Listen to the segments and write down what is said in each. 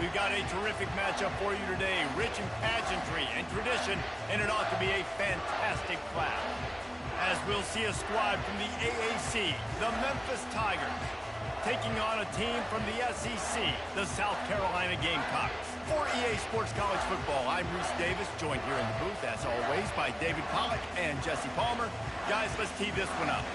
We've got a terrific matchup for you today, rich in pageantry and tradition, and it ought to be a fantastic clash. As we'll see a squad from the AAC, the Memphis Tigers, taking on a team from the SEC, the South Carolina Gamecocks. For EA Sports College Football, I'm Reese Davis, joined here in the booth, as always, by David Pollack and Jesse Palmer. Guys, let's tee this one up.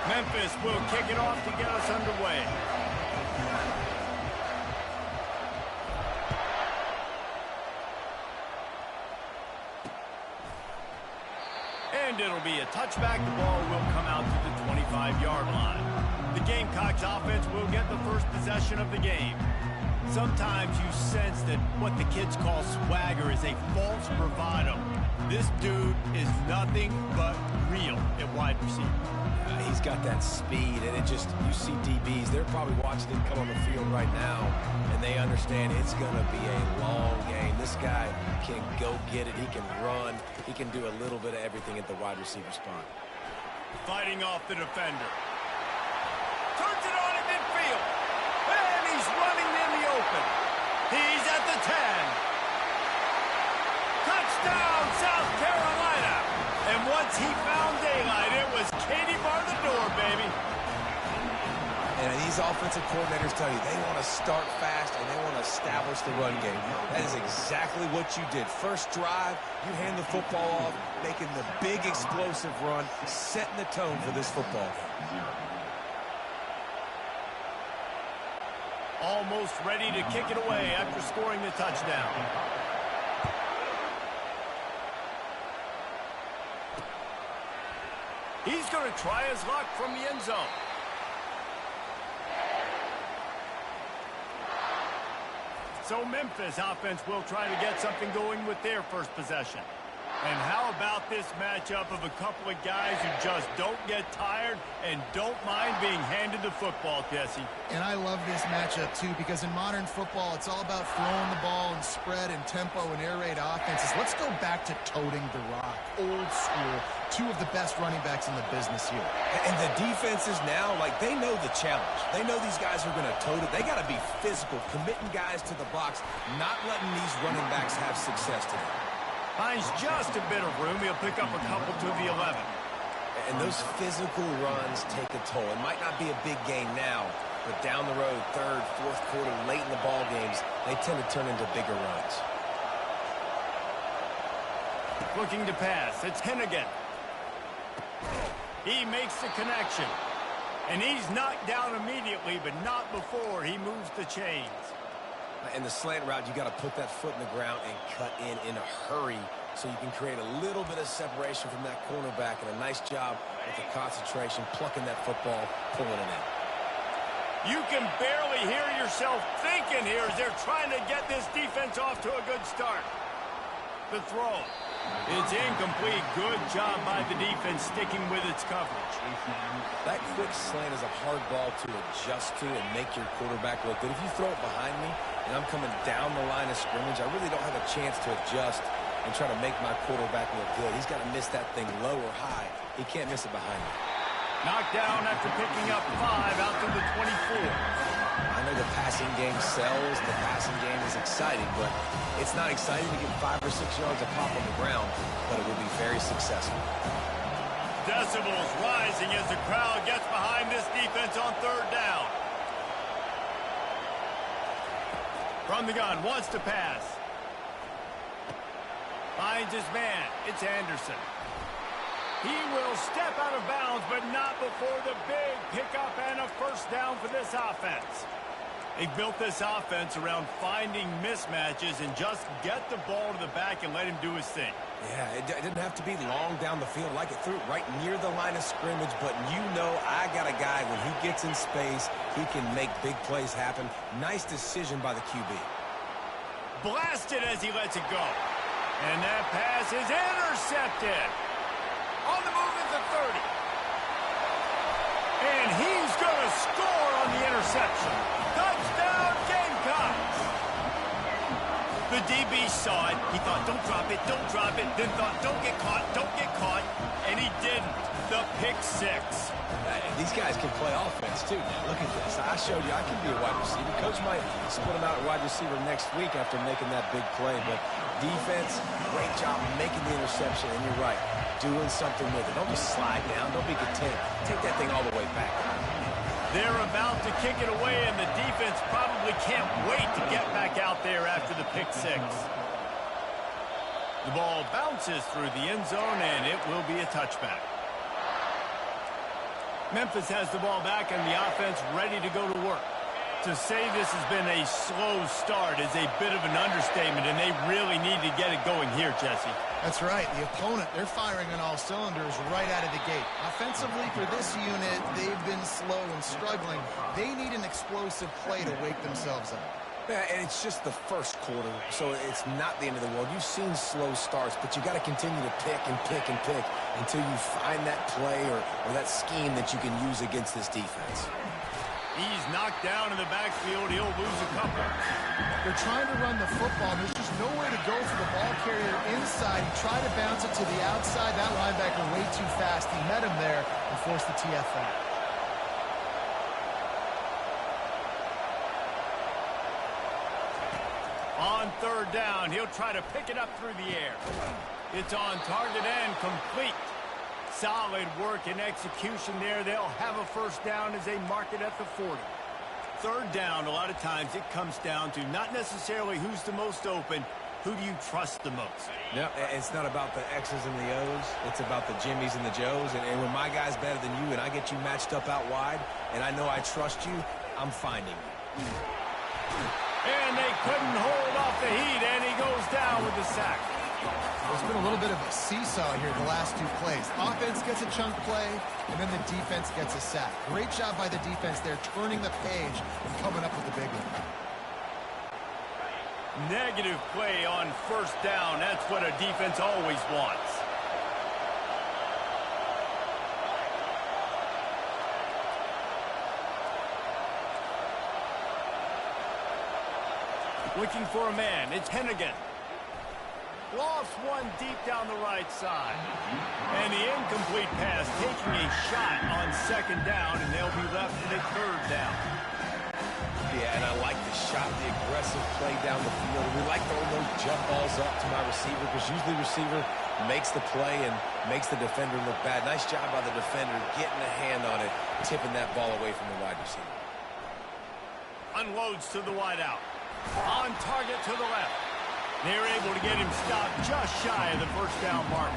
Memphis will kick it off to get us underway. And it'll be a touchback. The ball will come out to the 25-yard line. The Gamecocks offense will get the first possession of the game. Sometimes you sense that what the kids call swagger is a false bravado. This dude is nothing but real at wide receiver. He's got that speed, and you see DBs, they're probably watching him come on the field right now, and they understand it's going to be a long game. This guy can go get it. He can run. He can do a little bit of everything at the wide receiver spot. Fighting off the defender. Turns it on in midfield. And he's running in the open. He's at the 10. Touchdown, South Carolina. And once he found daylight, it was Katie bar the door, baby. And these offensive coordinators tell you they want to start fast and they want to establish the run game. That is exactly what you did. First drive, you hand the football off, making the big explosive run, setting the tone for this football game. Almost ready to kick it away after scoring the touchdown. He's going to try his luck from the end zone. So Memphis offense will try to get something going with their first possession. And how about this matchup of a couple of guys who just don't get tired and don't mind being handed the football, Jesse? And I love this matchup, too, because in modern football, it's all about throwing the ball and spread and tempo and air raid offenses. Let's go back to toting the rock. Old school. Two of the best running backs in the business here. And the defenses now, they know the challenge. They know these guys are going to tote it. They got to be physical, committing guys to the box, not letting these running backs have success today. Finds just a bit of room. He'll pick up a couple to the 11. And those physical runs take a toll. It might not be a big gain now, but down the road, third, fourth quarter, late in the ball games, they tend to turn into bigger runs. Looking to pass. It's Hennigan. He makes the connection. And he's knocked down immediately, but not before he moves the chains. In the slant route, you got to put that foot in the ground and cut in a hurry so you can create a little bit of separation from that cornerback, and a nice job with the concentration, plucking that football, pulling it in. You can barely hear yourself thinking here as they're trying to get this defense off to a good start. The throw. It's incomplete. Good job by the defense sticking with its coverage. That quick slant is a hard ball to adjust to and make your quarterback look good. If you throw it behind me and I'm coming down the line of scrimmage, I really don't have a chance to adjust and try to make my quarterback look good. He's got to miss that thing low or high. He can't miss it behind me. Knocked down after picking up 5 out to the 24. I know the passing game sells, the passing game is exciting, but it's not exciting to get 5 or 6 yards a pop on the ground, but it will be very successful. Decibels rising as the crowd gets behind this defense on third down. From the gun, wants to pass. Finds his man. It's Anderson. He will step out of bounds, but not before the big pickup and a first down for this offense. They built this offense around finding mismatches and just get the ball to the back and let him do his thing. Yeah, it didn't have to be long down the field. Like it threw it right near the line of scrimmage, but I got a guy, when he gets in space, he can make big plays happen. Nice decision by the QB. Blasted as he lets it go. And that pass is intercepted. On the move at the 30. And he's going to score on the interception. Touchdown, Gamecocks. The DB saw it. He thought, don't drop it, don't drop it. Then thought, don't get caught, don't get caught. And he didn't. The pick six. These guys can play offense, too. Now, look at this. I showed you I can be a wide receiver. Coach might split him out at wide receiver next week after making that big play. But defense, great job making the interception. And you're right, doing something with it. Don't just slide down. Don't be content. Take that thing all the way back. They're about to kick it away, and the defense probably can't wait to get back out there after the pick six. The ball bounces through the end zone, and it will be a touchback. Memphis has the ball back, and the offense ready to go to work. To say this has been a slow start is a bit of an understatement, and they really need to get it going here, Jesse. That's right. The opponent, they're firing on all cylinders right out of the gate. Offensively, for this unit, they've been slow and struggling. They need an explosive play to wake themselves up. Yeah, and it's just the first quarter, so it's not the end of the world. You've seen slow starts, but you got to continue to pick and pick and pick until you find that play or that scheme that you can use against this defense. He's knocked down in the backfield. He'll lose a couple. They're trying to run the football. There's just nowhere to go for the ball carrier inside. He tried to bounce it to the outside. That linebacker way too fast. He met him there and forced the TFL. On third down, he'll try to pick it up through the air. It's on target and complete. Solid work and execution there. They'll have a first down as they mark it at the 40. Third down, a lot of times it comes down to not necessarily who's the most open, who do you trust the most? No, it's not about the X's and the O's. It's about the Jimmys and the Joes. And when my guy's better than you and I get you matched up out wide and I know I trust you, I'm finding you. And they couldn't hold off the heat, and he goes down with the sack. There's been a little bit of a seesaw here the last two plays. Offense gets a chunk play, and then the defense gets a sack. Great job by the defense there, turning the page and coming up with the big one. Negative play on first down. That's what a defense always wants. Looking for a man. It's Hennigan. Lost one deep down the right side. And the incomplete pass taking a shot on second down, and they'll be left with a third down. Yeah, and I like the shot, the aggressive play down the field. We like throwing those jump balls up to my receiver because usually the receiver makes the play and makes the defender look bad. Nice job by the defender getting a hand on it, tipping that ball away from the wide receiver. Unloads to the wide out. On target to the left. They're able to get him stopped just shy of the first down mark.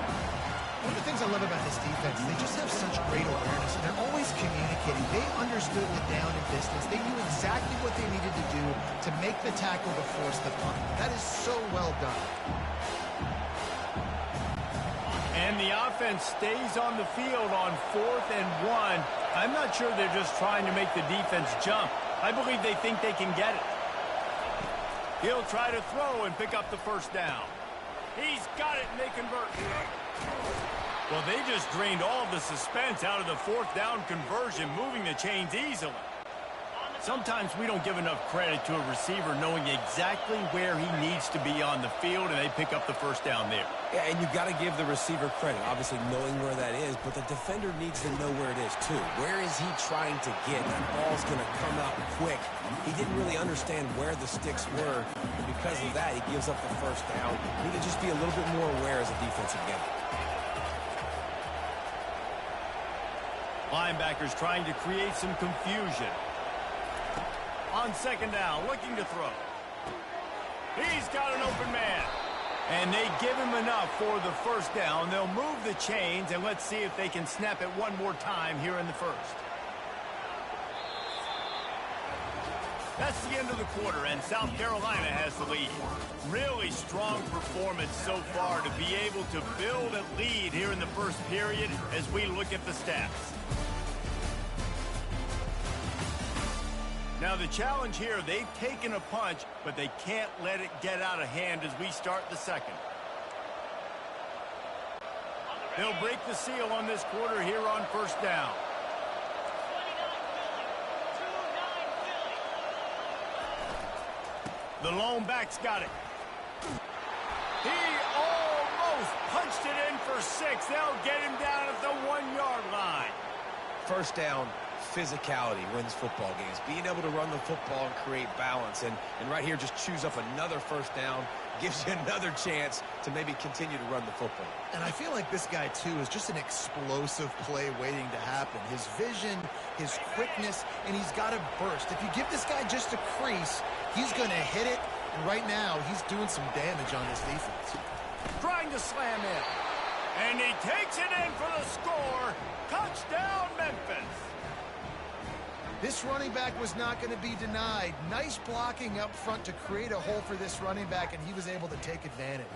One of the things I love about this defense, they just have such great awareness, and they're always communicating. They understood the down and distance. They knew exactly what they needed to do to make the tackle to force the punt. That is so well done. And the offense stays on the field on 4th and 1. I'm not sure they're just trying to make the defense jump. I believe they think they can get it. He'll try to throw and pick up the first down. He's got it, and they convert. Well, they just drained all the suspense out of the 4th down conversion, moving the chains easily. Sometimes we don't give enough credit to a receiver knowing exactly where he needs to be on the field, and they pick up the first down there. Yeah, and you've got to give the receiver credit, obviously knowing where that is, but the defender needs to know where it is, too. Where is he trying to get? That ball's going to come out quick. He didn't really understand where the sticks were, and because of that, he gives up the first down. You need to just be a little bit more aware as a defensive game. Linebackers trying to create some confusion. On second down, looking to throw. He's got an open man. And they give him enough for the first down. They'll move the chains, and let's see if they can snap it one more time here in the first. That's the end of the quarter, and South Carolina has the lead. Really strong performance so far to be able to build a lead here in the first period as we look at the stats. Now the challenge here, they've taken a punch, but they can't let it get out of hand as we start the second. They'll break the seal on this quarter here on first down. The lone back's got it. for 6. They'll get him down at the 1-yard line. First down, physicality wins football games. Being able to run the football and create balance. And right here, just choose up another first down, gives you another chance to maybe continue to run the football. And I feel like this guy, too, is just an explosive play waiting to happen. His vision, his quickness, and he's got a burst. If you give this guy just a crease, he's going to hit it. And right now, he's doing some damage on this defense. Trying to slam in. And he takes it in for the score. Touchdown, Memphis. This running back was not going to be denied. Nice blocking up front to create a hole for this running back, and he was able to take advantage.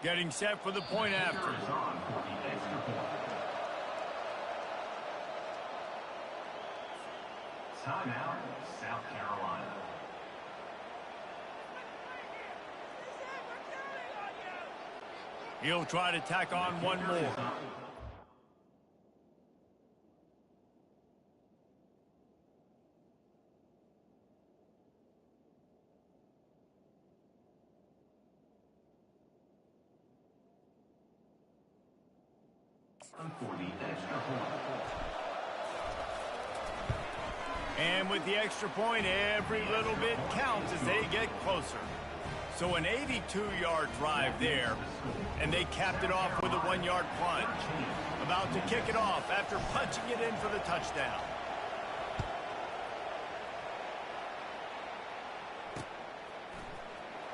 Getting set for the point after. Timeout, South Carolina. He'll try to tack on one more. For the extra point. And with the extra point, every little bit counts as they get closer. So an 82-yard drive there, and they capped it off with a 1-yard plunge. About to kick it off after punching it in for the touchdown.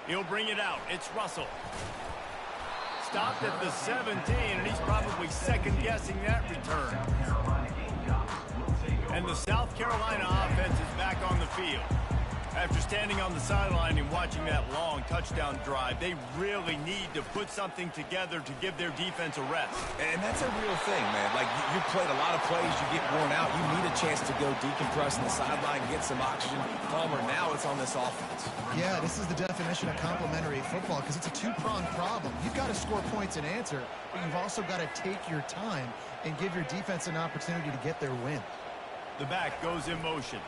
He'll bring it out. It's Russell. Stopped at the 17, and he's probably second-guessing that return. And the South Carolina offense is back on the field. After standing on the sideline and watching that long touchdown drive, they really need to put something together to give their defense a rest. And that's a real thing, man. Like, you played a lot of plays, you get worn out, you need a chance to go decompress on the sideline, get some oxygen. Palmer, now it's on this offense. Yeah, this is the definition of complementary football because it's a two-pronged problem. You've got to score points and answer, but you've also got to take your time and give your defense an opportunity to get their win. The back goes in motion.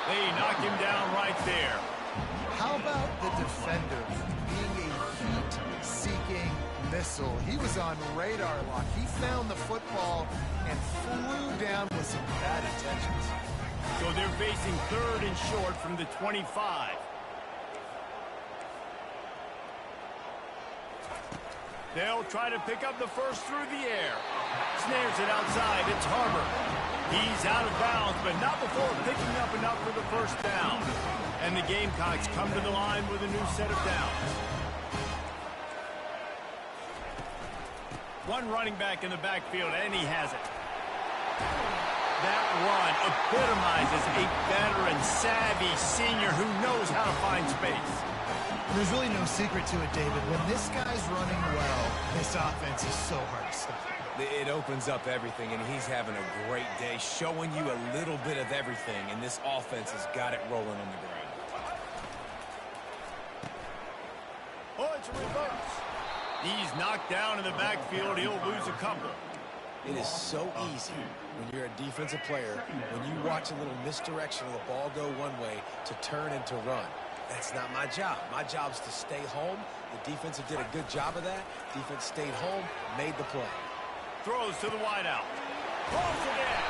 They knock him down right there. How about the defender being a heat-seeking missile? He was on radar lock. He found the football and flew down with some bad intentions. So they're facing 3rd and short from the 25. They'll try to pick up the first through the air. Snares it outside. It's Harbor. He's out of bounds, but not before picking up enough for the first down. And the Gamecocks come to the line with a new set of downs. One running back in the backfield, and he has it. That run epitomizes a veteran, savvy senior who knows how to find space. There's really no secret to it, David. When this guy's running well, this offense is so hard to stop. It opens up everything, and he's having a great day, showing you a little bit of everything, and this offense has got it rolling on the ground. Oh, it's a reverse. He's knocked down in the backfield. He'll lose a couple. It is so easy when you're a defensive player, when you watch a little misdirection of the ball go one way, to turn and to run. That's not my job. My job is to stay home. The defensive did a good job of that. Defense stayed home, made the play. Throws to the wideout. Pulls it in.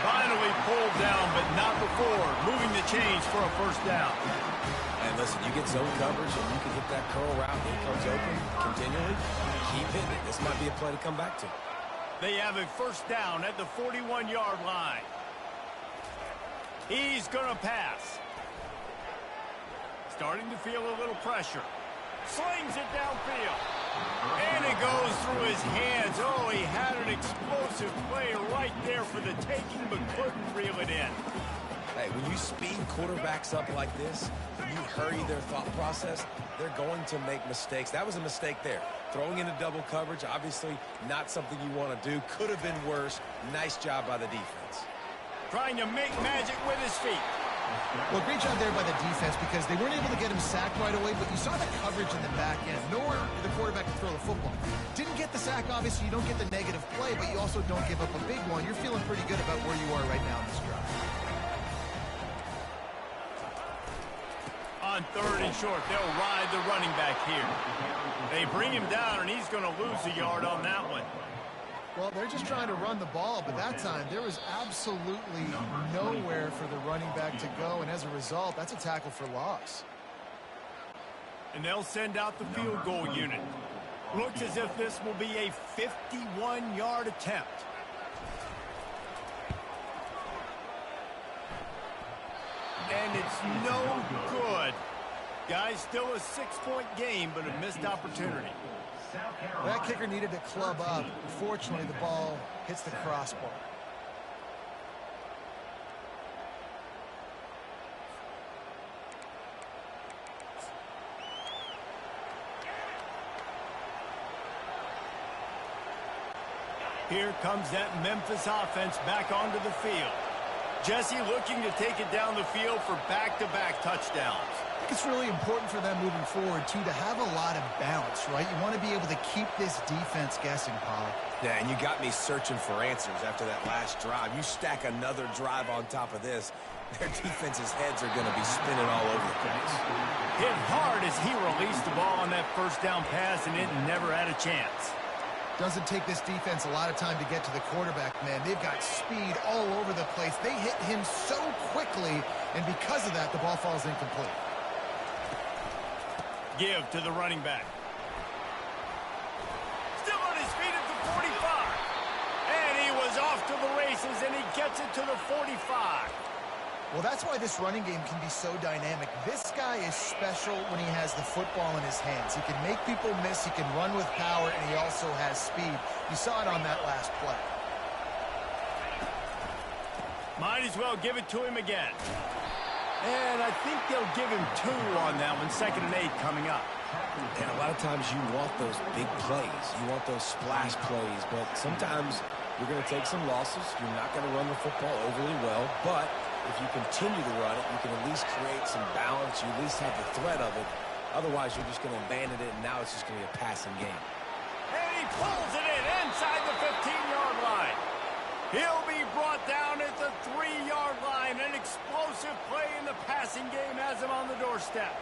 Finally pulled down, but not before moving the chains for a first down. And listen, you get zone coverage and you can hit that curl route. It comes open continually. Keep hitting it. This might be a play to come back to. They have a first down at the 41-yard line. He's going to pass. Starting to feel a little pressure. Slings it downfield. And it goes through his hands. Oh, he had an explosive play right there for the taking, but couldn't reel it in. Hey, when you speed quarterbacks up like this, you hurry their thought process, they're going to make mistakes. That was a mistake there. Throwing into double coverage, obviously not something you want to do. Could have been worse. Nice job by the defense. Trying to make magic with his feet. Well, great job there by the defense because they weren't able to get him sacked right away, but you saw the coverage in the back end. Nowhere the quarterback could throw the football. Didn't get the sack, obviously. You don't get the negative play, but you also don't give up a big one. You're feeling pretty good about where you are right now in this drive. On 3rd and short, they'll ride the running back here. They bring him down, and he's going to lose a yard on that one. Well, they're just trying to run the ball, but that time there was absolutely nowhere for the running back to go, and as a result, that's a tackle for loss. And they'll send out the field goal unit. Looks as if this will be a 51-yard attempt. And it's no good. Guys, still a 6-point game, but a missed opportunity. Well, that kicker needed to club up. Unfortunately, the ball hits the crossbar. Here comes that Memphis offense back onto the field. Jesse looking to take it down the field for back-to-back touchdowns. I think it's really important for them moving forward, too, to have a lot of balance, right? You want to be able to keep this defense guessing, Paul. Yeah, and you got me searching for answers after that last drive. You stack another drive on top of this, their defense's heads are going to be spinning all over the place. Hit hard as he released the ball on that first down pass, and it never had a chance. Doesn't take this defense a lot of time to get to the quarterback, man. They've got speed all over the place. They hit him so quickly, and because of that, the ball falls incomplete. Give to the running back. Still on his feet at the 45. And he was off to the races, and he gets it to the 45. Well, that's why this running game can be so dynamic. This guy is special when he has the football in his hands. He can make people miss, he can run with power, and he also has speed. You saw it on that last play. Might as well give it to him again. And I think they'll give him 2 on that one. 2nd and 8 coming up. And a lot of times you want those big plays. You want those splash plays. But sometimes you're going to take some losses. You're not going to run the football overly well. But if you continue to run it, you can at least create some balance. You at least have the threat of it. Otherwise, you're just going to abandon it, and now it's just going to be a passing game. And he pulls it in inside the 15-yard line. He'll be brought down at the 3-yard line. An explosive play in the passing game has him on the doorstep.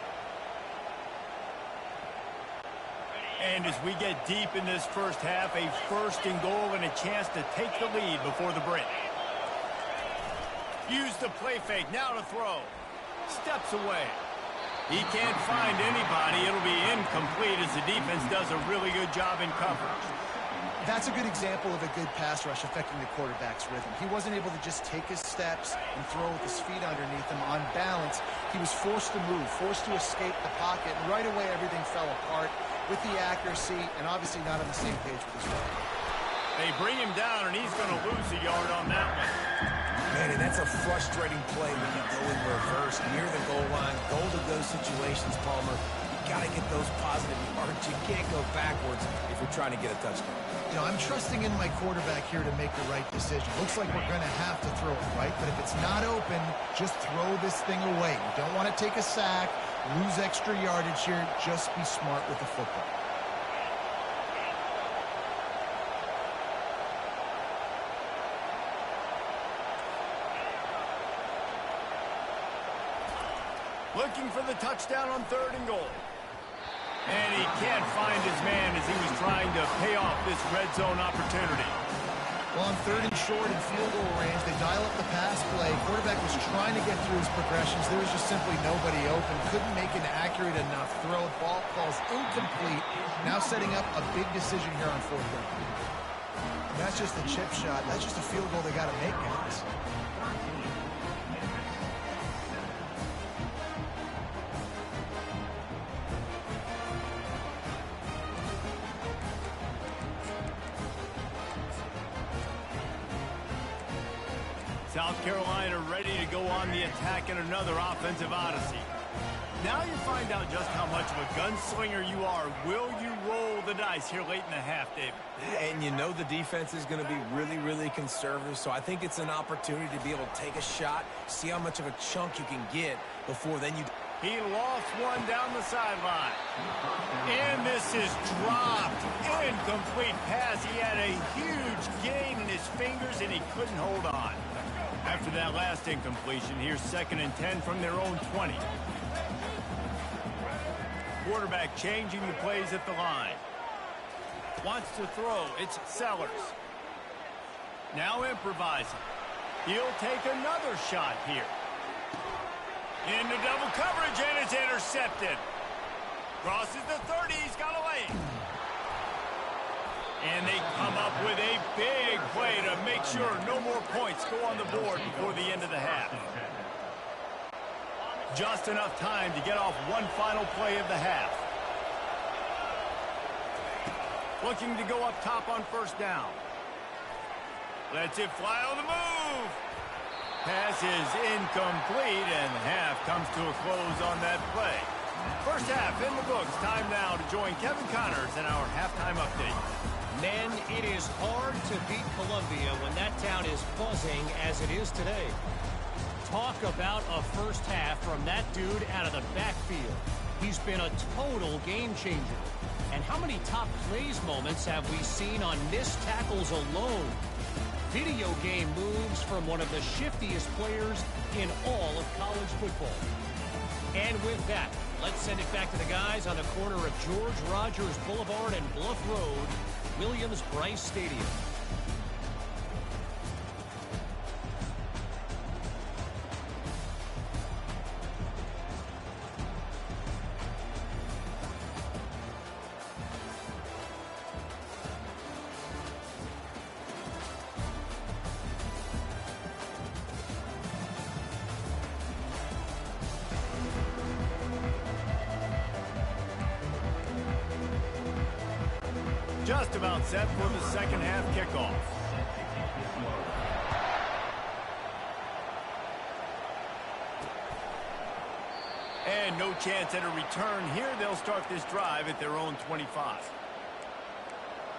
And as we get deep in this first half, a 1st and goal and a chance to take the lead before the break. Use the play fake, now to throw. Steps away. He can't find anybody. It'll be incomplete as the defense does a really good job in coverage. That's a good example of a good pass rush affecting the quarterback's rhythm. He wasn't able to just take his steps and throw with his feet underneath him on balance. He was forced to move, forced to escape the pocket, and right away everything fell apart with the accuracy and obviously not on the same page with his run. They bring him down, and he's going to lose a yard on that one. Man, and that's a frustrating play when you go in reverse near the goal line. Goal to those situations, Palmer. You got to get those positive yards. You can't go backwards if you're trying to get a touchdown. You know, I'm trusting in my quarterback here to make the right decision. Looks like we're going to have to throw it, right? But if it's not open, just throw this thing away. You don't want to take a sack, lose extra yardage here. Just be smart with the football. Looking for the touchdown on 3rd and goal. And he can't find his man as he was trying to pay off this red zone opportunity. Well, on 3rd and short in field goal range, they dial up the pass play. Quarterback was trying to get through his progressions. There was just simply nobody open. Couldn't make an accurate enough throw. Ball falls incomplete. Now setting up a big decision here on 4th down. That's just a chip shot. That's just a field goal they got to make, guys. South Carolina ready to go on the attack in another offensive odyssey. Now you find out just how much of a gunslinger you are. Will you roll the dice here late in the half, David. And you know the defense is going to be really, really conservative, so I think it's an opportunity to be able to take a shot, see how much of a chunk you can get before then you... He lost one down the sideline. And this is dropped. Incomplete pass. He had a huge gain in his fingers, and he couldn't hold on. After that last incompletion, here's 2nd and 10 from their own 20. Quarterback changing the plays at the line. Wants to throw. It's Sellers. Now improvising. He'll take another shot here. Into double coverage, and it's intercepted. Crosses the 30. He's got a lane. And they come up with a big play to make sure no more points go on the board before the end of the half. Just enough time to get off one final play of the half. Looking to go up top on 1st down. Lets it fly on the move. Pass is incomplete, and the half comes to a close on that play. First half in the books. Time now to join Kevin Connors in our halftime update. Men, it is hard to beat Columbia when that town is buzzing as it is today. Talk about a first half from that dude out of the backfield. He's been a total game changer. And how many top plays moments have we seen on missed tackles alone? Video game moves from one of the shiftiest players in all of college football. And with that, let's send it back to the guys on the corner of George Rogers Boulevard and Bluff Road, Williams-Brice Stadium. Just about set for the second half kickoff. And no chance at a return here. They'll start this drive at their own 25.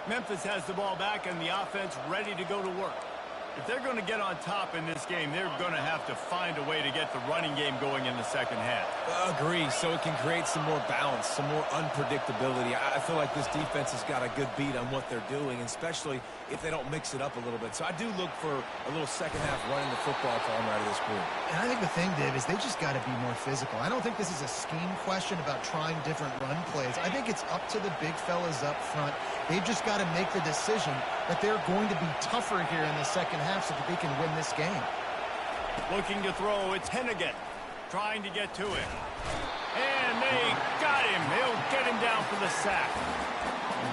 Memphis has the ball back and the offense ready to go to work. If they're going to get on top in this game, they're going to have to find a way to get the running game going in the second half. Agree, so it can create some more balance, some more unpredictability. I feel like this defense has got a good beat on what they're doing, especially if they don't mix it up a little bit. So I do look for a little second half running the football if I'm out of this group. And I think the thing, Dave, is they just got to be more physical. I don't think this is a scheme question about trying different run plays. I think it's up to the big fellas up front. They've just got to make the decision that they're going to be tougher here in the second half so that they can win this game. Looking to throw, it's Hennigan trying to get to it. And they got him. He'll get him down for the sack.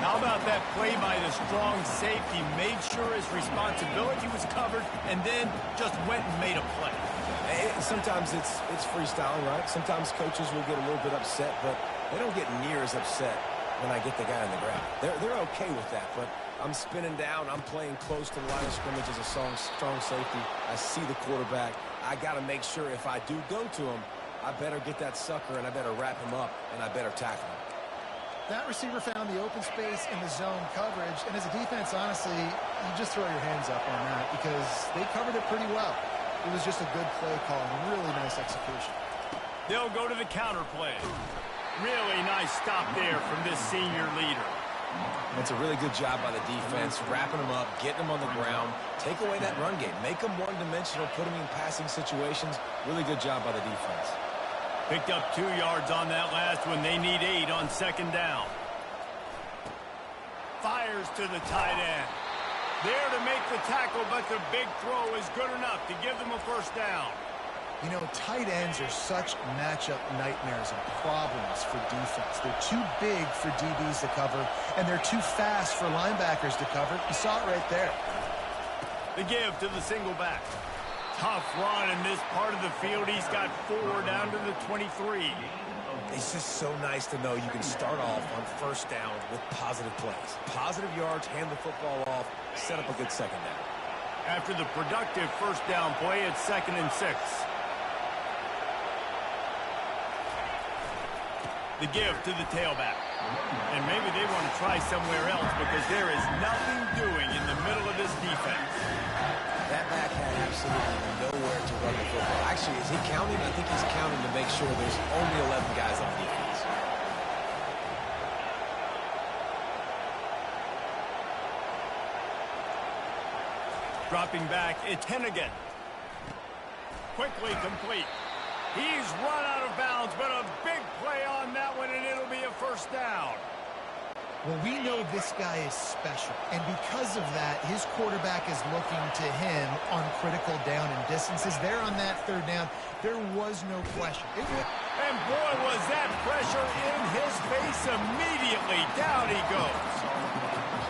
How about that play by the strong safety? Made sure his responsibility was covered and then just went and made a play. Sometimes it's freestyling, right? Sometimes coaches will get a little bit upset, but they don't get near as upset when I get the guy on the ground. They're okay with that, but I'm spinning down. I'm playing close to the line of scrimmage as a strong safety. I see the quarterback. I got to make sure if I do go to him, I better get that sucker and I better wrap him up and I better tackle him. That receiver found the open space in the zone coverage, and as a defense, honestly, you just throw your hands up on that because they covered it pretty well. It was just a good play call and really nice execution. They'll go to the counter play. Really nice stop there from this senior leader. It's a really good job by the defense, wrapping them up, getting them on the ground, take away that run game, make them one-dimensional, put them in passing situations. Really good job by the defense. Picked up 2 yards on that last one. They need 8 on second down. Fires to the tight end. There to make the tackle, but the big throw is good enough to give them a first down. You know, tight ends are such matchup nightmares and problems for defense. They're too big for DBs to cover, and they're too fast for linebackers to cover. You saw it right there. The give to the single back. Tough run in this part of the field. He's got 4 down to the 23. It's just so nice to know you can start off on first down with positive plays. Positive yards, hand the football off, set up a good second down. After the productive first down play, it's 2nd and 6. The give to the tailback. And maybe they want to try somewhere else because there is nothing doing in the middle of this defense. That back had absolutely nowhere to run the football. Actually, is he counting? I think he's counting to make sure there's only 11 guys on defense. Dropping back, it's Hennigan. Quickly complete. He's run out of bounds, but a big play on that one, and it'll be a first down. Well, we know this guy is special, and because of that, his quarterback is looking to him on critical down and distances. There on that third down, there was no question. And boy, was that pressure in his face immediately. Down he goes.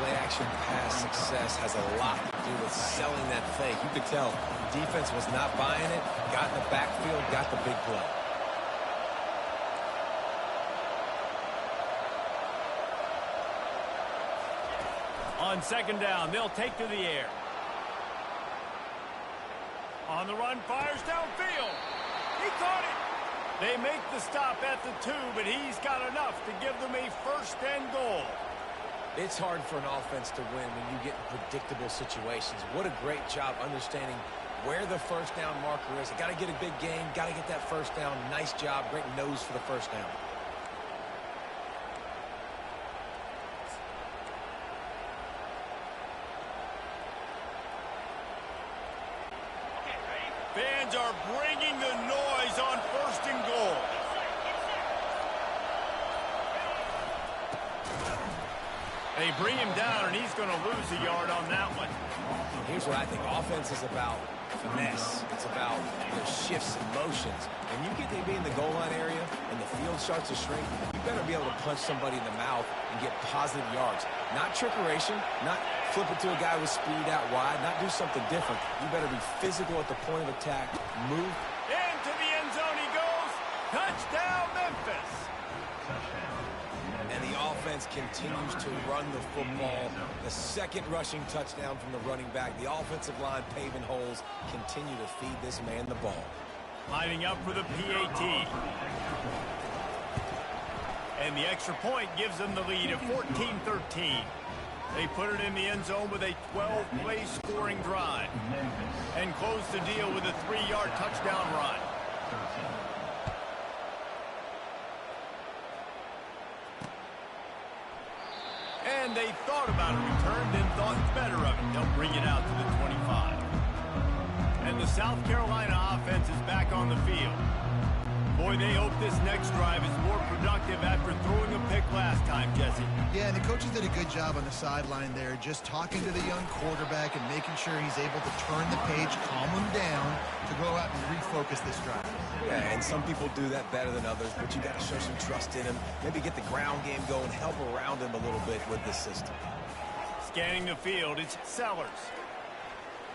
Play-action pass success has a lot to do with selling that fake. You could tell the defense was not buying it, got in the backfield, got the big play. On second down, they'll take to the air. On the run, fires downfield. He caught it. They make the stop at the 2, but he's got enough to give them a first and goal. It's hard for an offense to win when you get in predictable situations. What a great job understanding where the first down marker is. Got to get a big gain, got to get that first down. Nice job, great nose for the first down. Fans are bringing the noise on first and goal. They bring him down, and he's going to lose a yard on that one. Here's what I think. Offense is about finesse. It's about shifts and motions. When you get to be in the goal line area and the field starts to shrink, you better be able to punch somebody in the mouth and get positive yards. Not trickeration, not flip it to a guy with speed out wide, not do something different. You better be physical at the point of attack, move. Into the end zone he goes. Touchdown, Memphis. And the offense continues to run the football. The second rushing touchdown from the running back. The offensive line paving holes. Continue to feed this man the ball. Lining up for the PAT. And the extra point gives them the lead of 14-13. They put it in the end zone with a 12-play scoring drive. And close the deal with a 3-yard touchdown run. And they thought about a return, then thought better of it. They'll bring it out to the 25. And the South Carolina offense is back on the field. Boy, they hope this next drive is more productive after throwing a pick last time, Jesse. Yeah, and the coaches did a good job on the sideline there, just talking to the young quarterback and making sure he's able to turn the page, calm him down, to go out and refocus this drive. Yeah, and some people do that better than others, but you got to show some trust in him. Maybe get the ground game going, help around him a little bit with this system. Scanning the field, it's Sellers.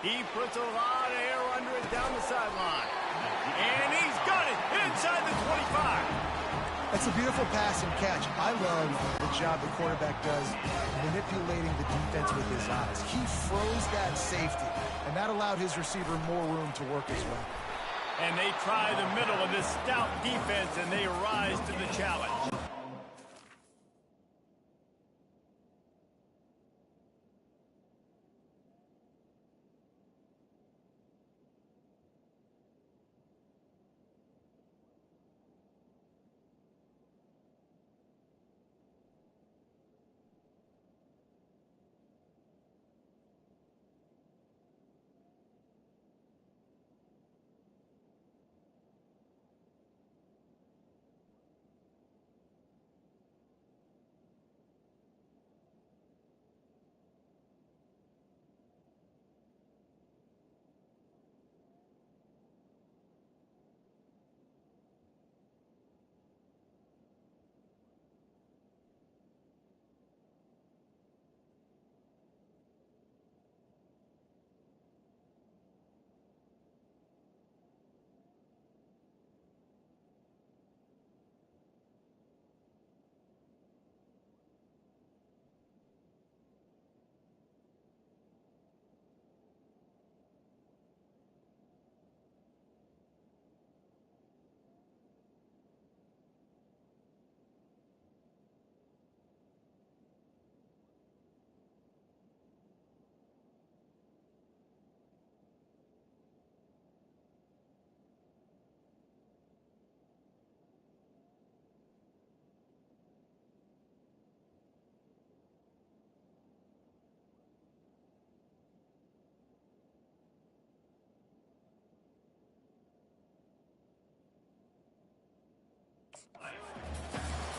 He puts a lot of air under it down the sideline. And he's got it inside the 25. That's a beautiful pass and catch. I love the job the quarterback does manipulating the defense with his eyes. He froze that safety, and that allowed his receiver more room to work as well. And they try the middle of this stout defense, and they rise to the challenge.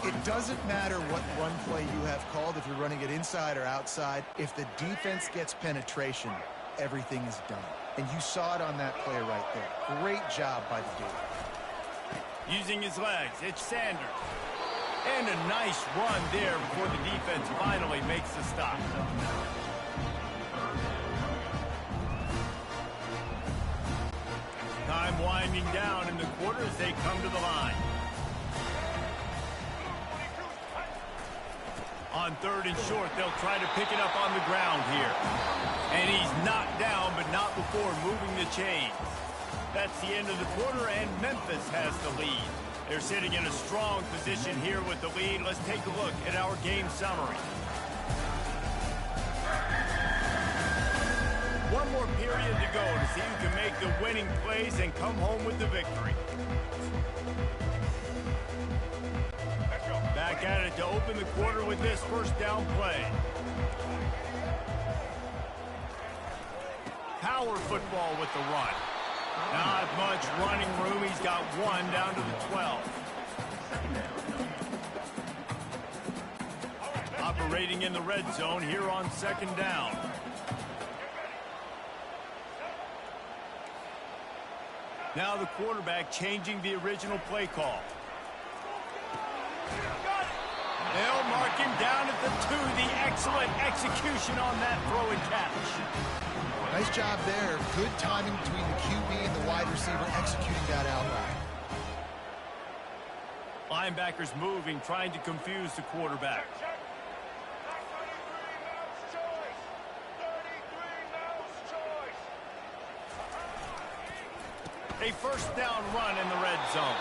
It doesn't matter what run play you have called, if you're running it inside or outside. If the defense gets penetration, everything is done. And you saw it on that play right there. Great job by the dude. Using his legs, it's Sanders. And a nice run there before the defense finally makes the stop. Time winding down in the quarter as they come to the line. On 3rd and short, they'll try to pick it up on the ground here. And he's knocked down, but not before moving the chains. That's the end of the quarter, and Memphis has the lead. They're sitting in a strong position here with the lead. Let's take a look at our game summary. One more period to go to see who can make the winning plays and come home with the victory. Back at it to open the quarter with this first down play. Power football with the run. Not much running room. He's got one down to the 12. Operating in the red zone here on 2nd down. Now the quarterback changing the original play call. They'll mark him down at the 2. The excellent execution on that throw and catch. Nice job there. Good timing between the QB and the wide receiver executing that out route. Linebackers moving, trying to confuse the quarterback. A first down run in the red zone.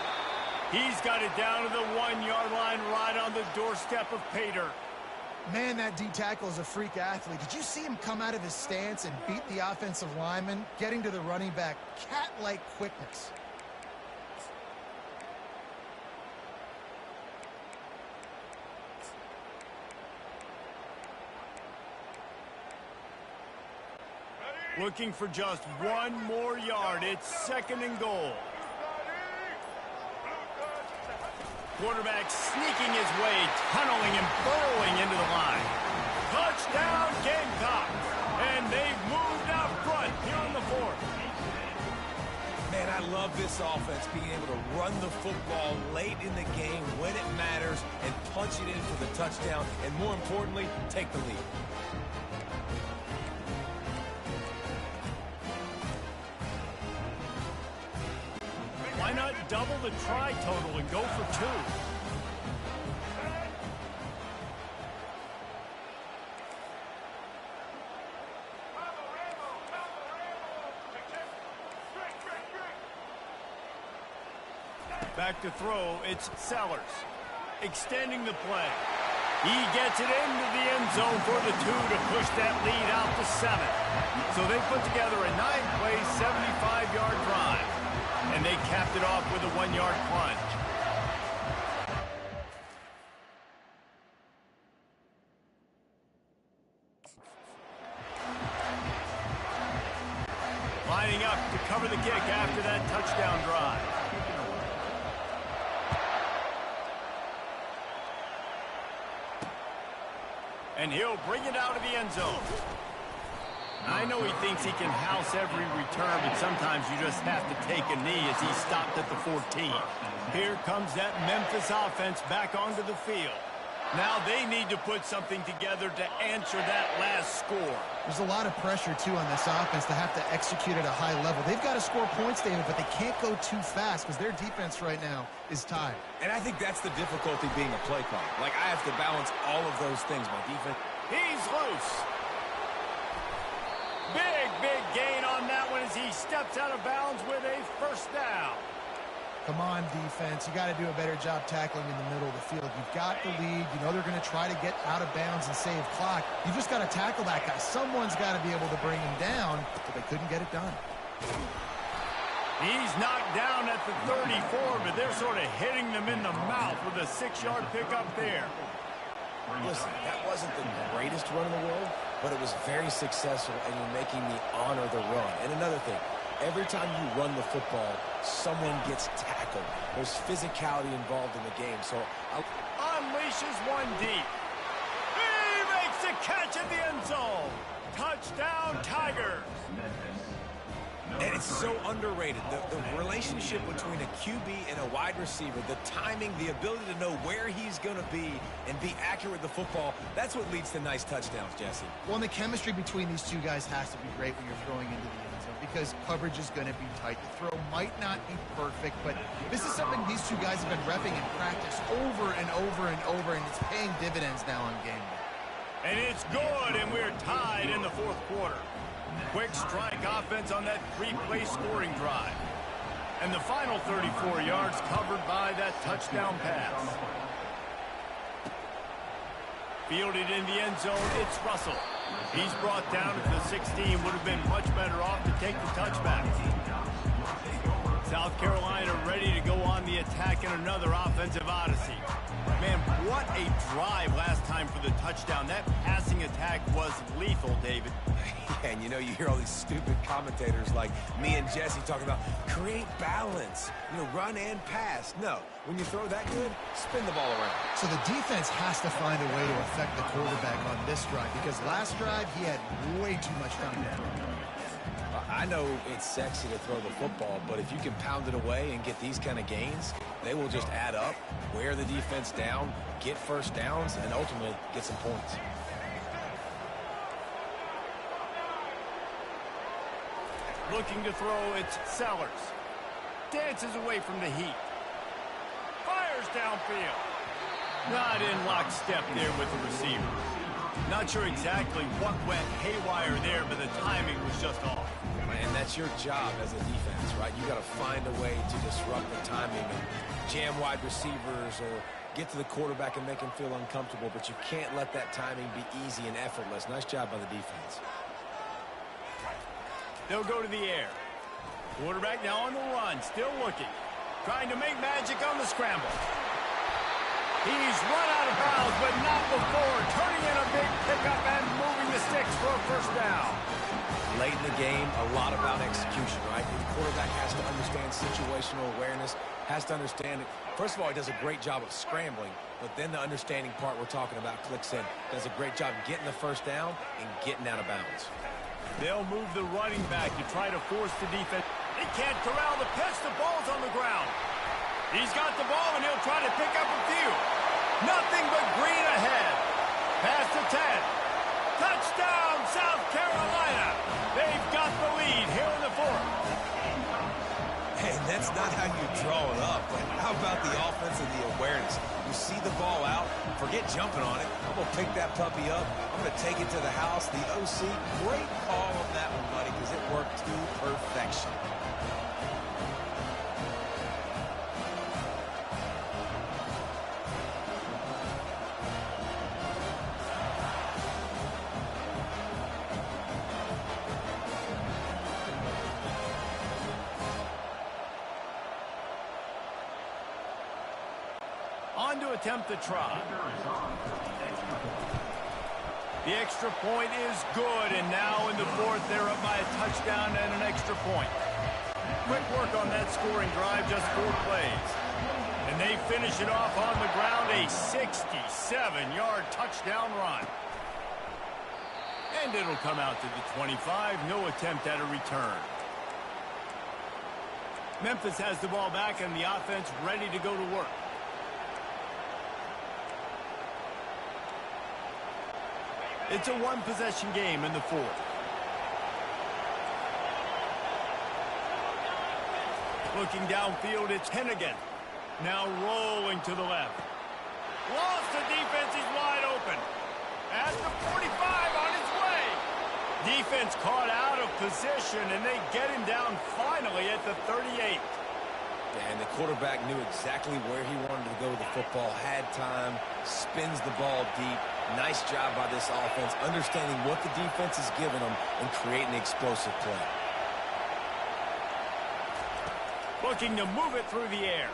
He's got it down to the 1-yard line right on the doorstep of pay dirt. Man, that D-tackle is a freak athlete. Did you see him come out of his stance and beat the offensive lineman, getting to the running back? Cat-like quickness. Looking for just one more yard. It's 2nd and goal. Quarterback sneaking his way, tunneling and burrowing into the line. Touchdown, Gamecocks! And they've moved out front here in the 4th. Man, I love this offense, being able to run the football late in the game when it matters and punch it in for the touchdown, and more importantly, take the lead. Why not double the try total and go for 2? Back to throw, it's Sellers. Extending the play. He gets it into the end zone for the 2 to push that lead out to 7. So they put together a 9-play, 75-yard drive. And they capped it off with a 1-yard plunge. Lining up to cover the kick after that touchdown drive. And he'll bring it out of the end zone. I know he thinks he can house every return, but sometimes you just have to take a knee as he stopped at the 14. Here comes that Memphis offense back onto the field. Now they need to put something together to answer that last score. There's a lot of pressure, too, on this offense to have to execute at a high level. They've got to score points, David, but they can't go too fast because their defense right now is tired. And I think that's the difficulty being a play caller. Like, I have to balance all of those things. My defense. He's loose. Big gain on that one as he steps out of bounds with a first down. Come on, defense. You got to do a better job tackling in the middle of the field. You've got the lead. You know they're going to try to get out of bounds and save clock. You just got to tackle that guy. Someone's got to be able to bring him down, but they couldn't get it done. He's knocked down at the 34, but they're sort of hitting them in the mouth with a 6-yard pickup there. Listen, that wasn't the greatest run in the world, but it was very successful, and you're making me honor the run. And another thing, every time you run the football, someone gets tackled. There's physicality involved in the game. So on dishes one deep. He makes the catch in the end zone. Touchdown, Tigers. And it's so underrated. The relationship between a QB and a wide receiver, the timing, the ability to know where he's going to be and be accurate with the football, that's what leads to nice touchdowns, Jesse. Well, and the chemistry between these two guys has to be great when you're throwing into the end zone because coverage is going to be tight. The throw might not be perfect, but this is something these two guys have been repping in practice over and over and over, and it's paying dividends now on game day. And it's good, and we're tied in the fourth quarter. Quick strike offense on that three-play scoring drive. And the final 34 yards covered by that touchdown pass. Fielded in the end zone, it's Russell. He's brought down to the 16. Would have been much better off to take the touchback. South Carolina ready to go on the attack in another offensive odyssey. Man, what a drive last time for the touchdown. That passing attack was lethal, David. And you know, you hear all these stupid commentators like me and Jesse talking about create balance, run and pass. No, when you throw that good, spin the ball around. So the defense has to find a way to affect the quarterback on this drive because last drive he had way too much time down. I know it's sexy to throw the football, but if you can pound it away and get these kind of gains, they will just add up, wear the defense down, get first downs, and ultimately get some points. Looking to throw, it's Sellers. Dances away from the heat. Fires downfield. Not in lockstep there with the receiver. Not sure exactly what went haywire there, but the timing was just off. And that's your job as a defense, right? You got to find a way to disrupt the timing and jam wide receivers or get to the quarterback and make him feel uncomfortable, but you can't let that timing be easy and effortless. Nice job by the defense. They'll go to the air. Quarterback now on the run, still looking. Trying to make magic on the scramble. He's run out of bounds, but not before. Turning in a big pickup and moving the sticks for a first down. Late in the game, a lot about execution, right? The quarterback has to understand situational awareness, has to understand it. First of all, he does a great job of scrambling, but then the understanding part we're talking about clicks in. Does a great job getting the first down and getting out of bounds. They'll move the running back to try to force the defense. They can't corral the pitch. The ball's on the ground. He's got the ball, and he'll try to pick up a few. Nothing but green ahead. Pass to 10. Touchdown, South Carolina. They've got the lead here in the fourth. And that's not how you draw it up, but how about the offense and the awareness? You see the ball out, forget jumping on it. I'm going to pick that puppy up. I'm going to take it to the house. The OC, great call on that one, buddy, because it worked to perfection. On to attempt the try. The extra point is good, and now in the fourth, they're up by a touchdown and an extra point. Quick work on that scoring drive, just 4 plays. And they finish it off on the ground, a 67-yard touchdown run. And it'll come out to the 25, no attempt at a return. Memphis has the ball back and the offense ready to go to work. It's a one-possession game in the fourth. Looking downfield, it's Hennigan. Now rolling to the left. Lost the defense, he's wide open. At the 45 on his way. Defense caught out of position, and they get him down finally at the 38. And the quarterback knew exactly where he wanted to go with the football, had time, spins the ball deep. Nice job by this offense, understanding what the defense is giving them and creating an explosive play. Looking to move it through the air.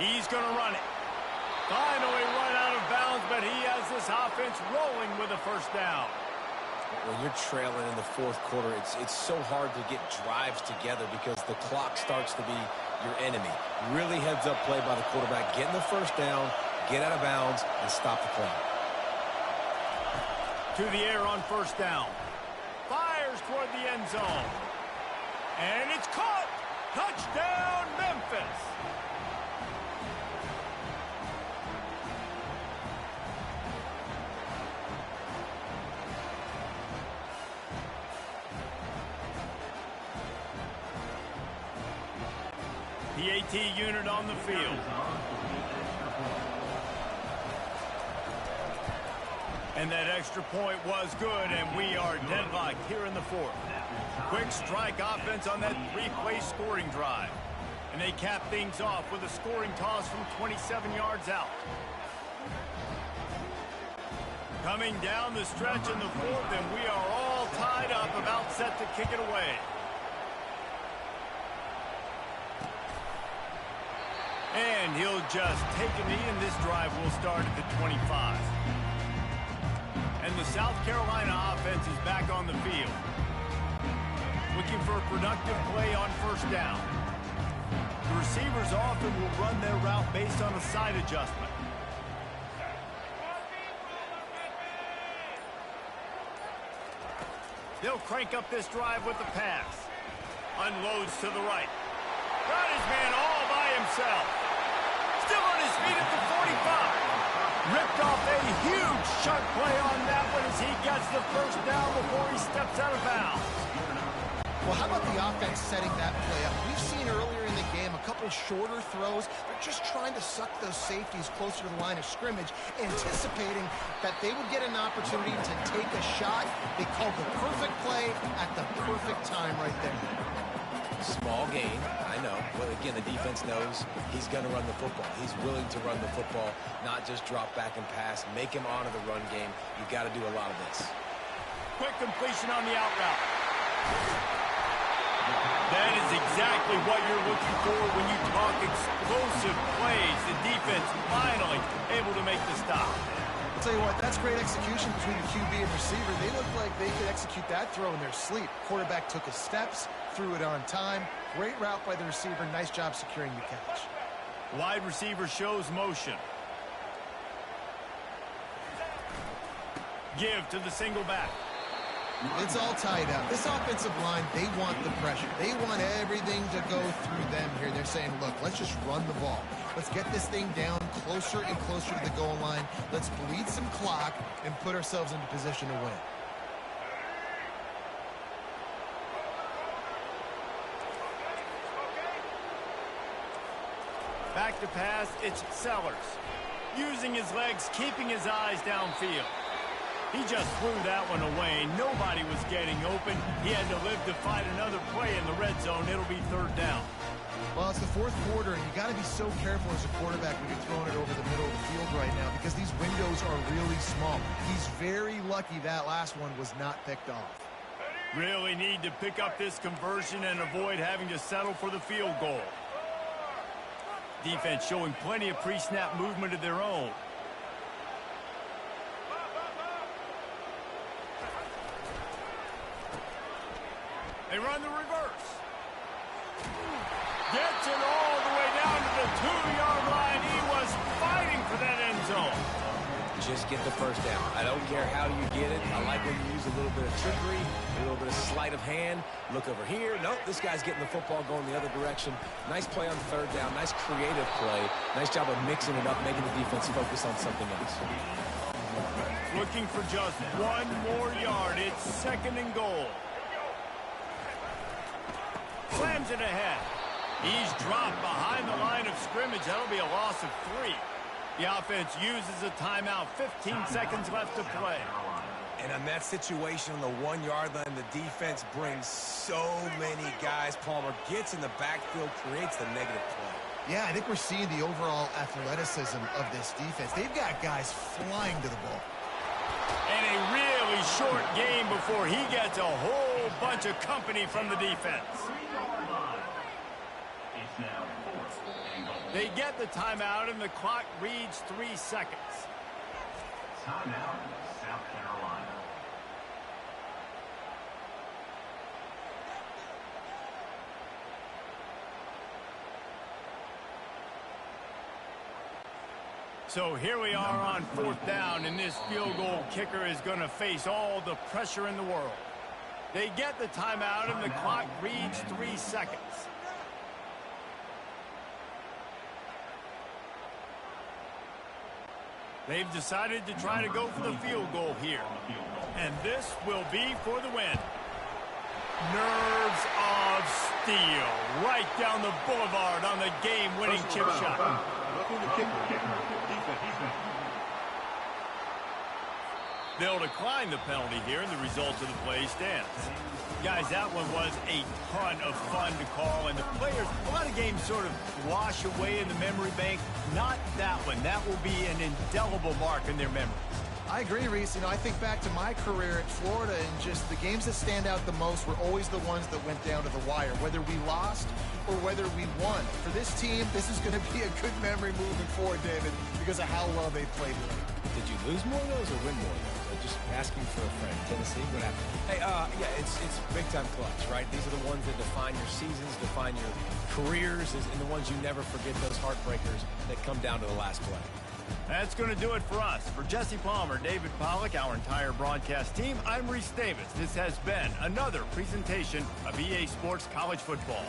He's going to run it. Finally run out of bounds, but he has this offense rolling with a first down. When you're trailing in the fourth quarter, it's so hard to get drives together because the clock starts to be your enemy. Really heads-up play by the quarterback, getting the first down get out of bounds, and stop the play. To the air on first down. Fires toward the end zone. And it's caught. Touchdown, Memphis. The AT unit on the field. And that extra point was good, and we are deadlocked here in the fourth. Quick strike offense on that three-play scoring drive. And they cap things off with a scoring toss from 27 yards out. Coming down the stretch in the fourth, and we are all tied up, about set to kick it away. And he'll just take a knee, and this drive will start at the 25. And the South Carolina offense is back on the field. Looking for a productive play on first down. The receivers often will run their route based on a side adjustment. They'll crank up this drive with the pass. Unloads to the right. Got his man all by himself. Still on his feet at the 45. Ripped off a huge chunk play on that one as he gets the first down before he steps out of bounds. Well, how about the offense setting that play up? We've seen earlier in the game a couple shorter throws. They're just trying to suck those safeties closer to the line of scrimmage, anticipating that they would get an opportunity to take a shot. They called the perfect play at the perfect time right there. Small gain, I know. But again, the defense knows he's going to run the football. He's willing to run the football, not just drop back and pass. Make him honor the run game. You've got to do a lot of this. Quick completion on the out route. That is exactly what you're looking for when you talk explosive plays. The defense finally able to make the stop. I'll tell you what, that's great execution between the QB and receiver. They look like they could execute that throw in their sleep. Quarterback took his steps, threw it on time. Great route by the receiver. Nice job securing the catch. Wide receiver shows motion. Give to the single back. It's all tied up. This offensive line, they want the pressure. They want everything to go through them here. They're saying, look, let's just run the ball. Let's get this thing down closer and closer to the goal line. Let's bleed some clock and put ourselves into position to win. Back to pass, it's Sellers. Using his legs, keeping his eyes downfield. He just threw that one away. Nobody was getting open. He had to live to fight another play in the red zone. It'll be third down. Well, it's the fourth quarter, and you got to be so careful as a quarterback when you're throwing it over the middle of the field right now because these windows are really small. He's very lucky that last one was not picked off. Really need to pick up this conversion and avoid having to settle for the field goal. Defense showing plenty of pre-snap movement of their own. They run the reverse. Gets it all the way down to the 2-yard line. He was fighting for that end zone. Just get the first down. I don't care how you get it. I like when you use a little bit of trickery, a little bit of sleight of hand. Look over here. Nope, this guy's getting the football going the other direction. Nice play on third down. Nice creative play. Nice job of mixing it up, making the defense focus on something else. Looking for just one more yard. It's second and goal. Slams it ahead. He's dropped behind the line of scrimmage. That'll be a loss of 3. The offense uses a timeout. 15 seconds left to play. And on that situation on the 1-yard line, the defense brings so many guys. Palmer gets in the backfield, creates the negative play. Yeah, I think we're seeing the overall athleticism of this defense. They've got guys flying to the ball. And a really short game before he gets a whole bunch of company from the defense. They get the timeout, and the clock reads 3 seconds. Timeout, South Carolina. So here we are on 4th down, and this field goal kicker is going to face all the pressure in the world. They get the timeout, and the clock reads 3 seconds. They've decided to try to go for the field goal here. And this will be for the win. Nerves of steel right down the boulevard on the game-winning chip shot. They'll decline the penalty here, and the result of the play stands. Guys, that one was a ton of fun to call, and the players, a lot of games sort of wash away in the memory bank. Not that one. That will be an indelible mark in their memory. I agree, Reese. I think back to my career at Florida, and just the games that stand out the most were always the ones that went down to the wire, whether we lost or whether we won. For this team, this is going to be a good memory moving forward, David, because of how well they played today. Did you lose more of those or win more of those? I'm just asking for a friend. Tennessee, what happened? Hey, yeah, it's big-time clutch, right? These are the ones that define your seasons, define your careers, and the ones you never forget, those heartbreakers that come down to the last play. That's going to do it for us. For Jesse Palmer, David Pollack, our entire broadcast team, I'm Reese Davis. This has been another presentation of EA Sports College Football.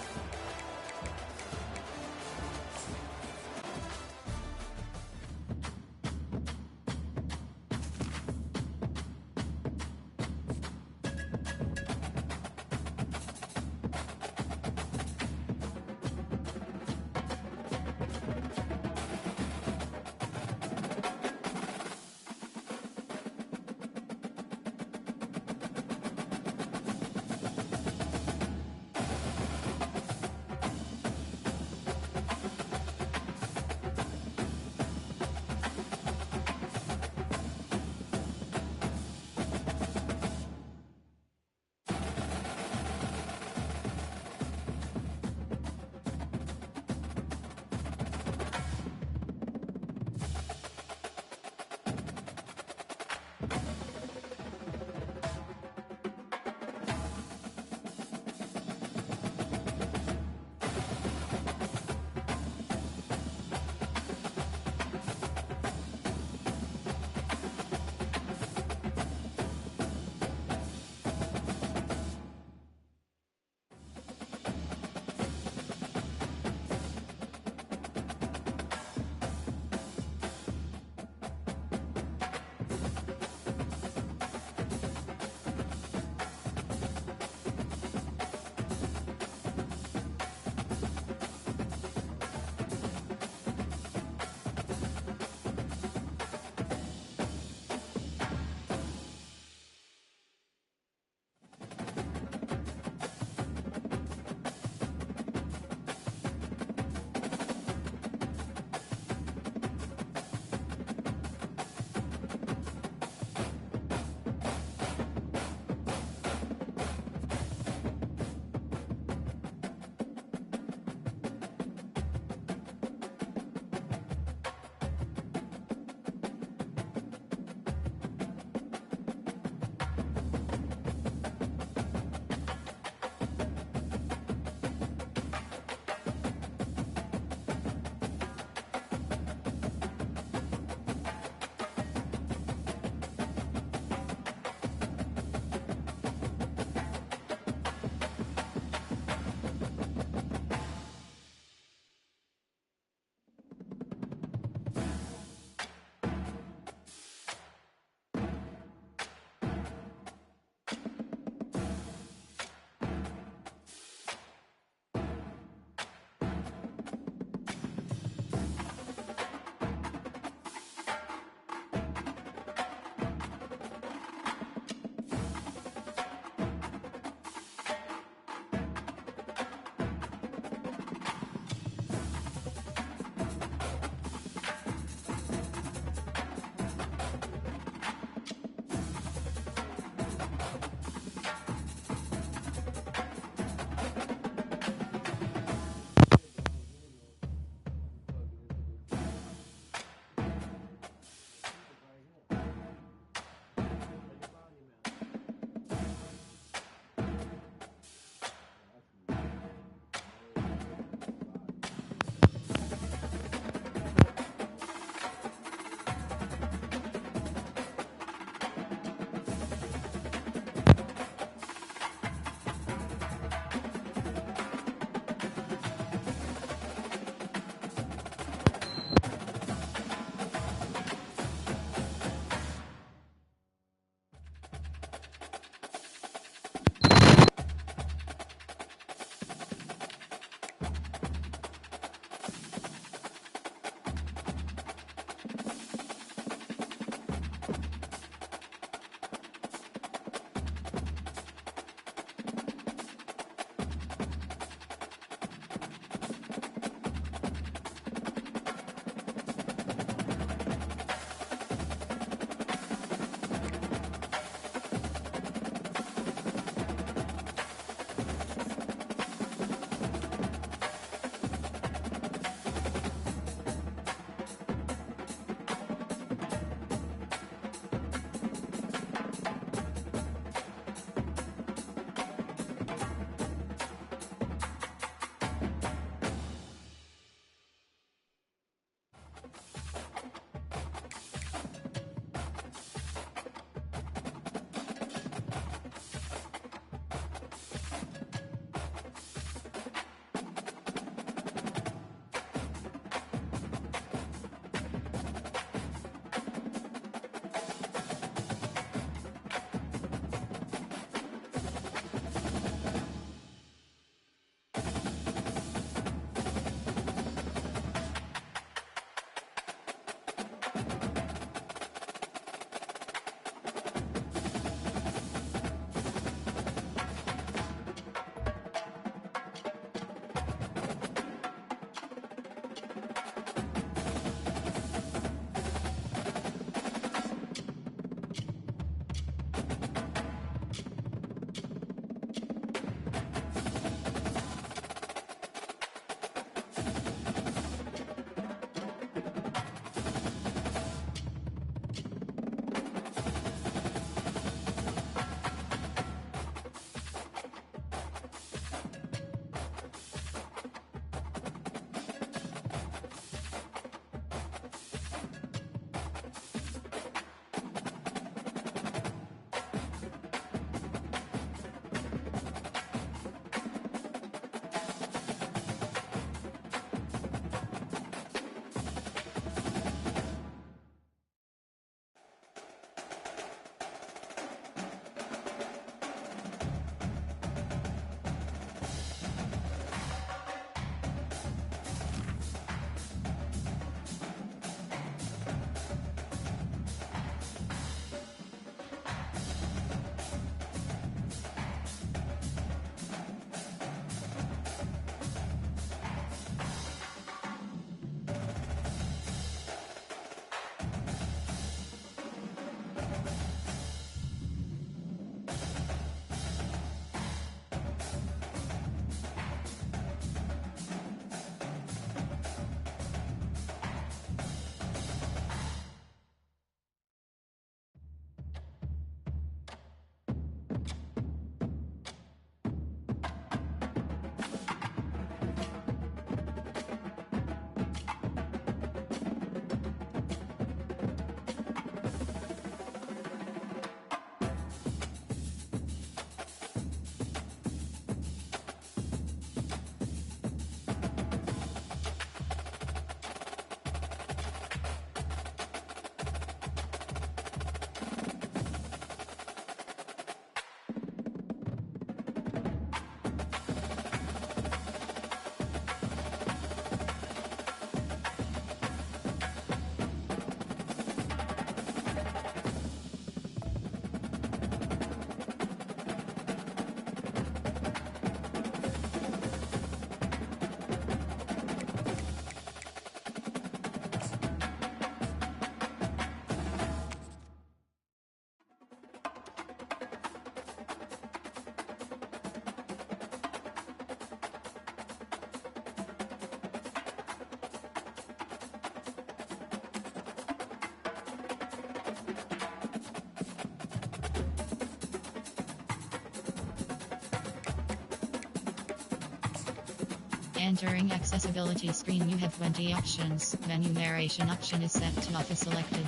Entering accessibility screen, you have 20 options. Menu narration option is set to off if selected.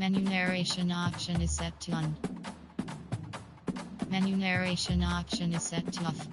Menu narration option is set to on. Menu narration option is set to off.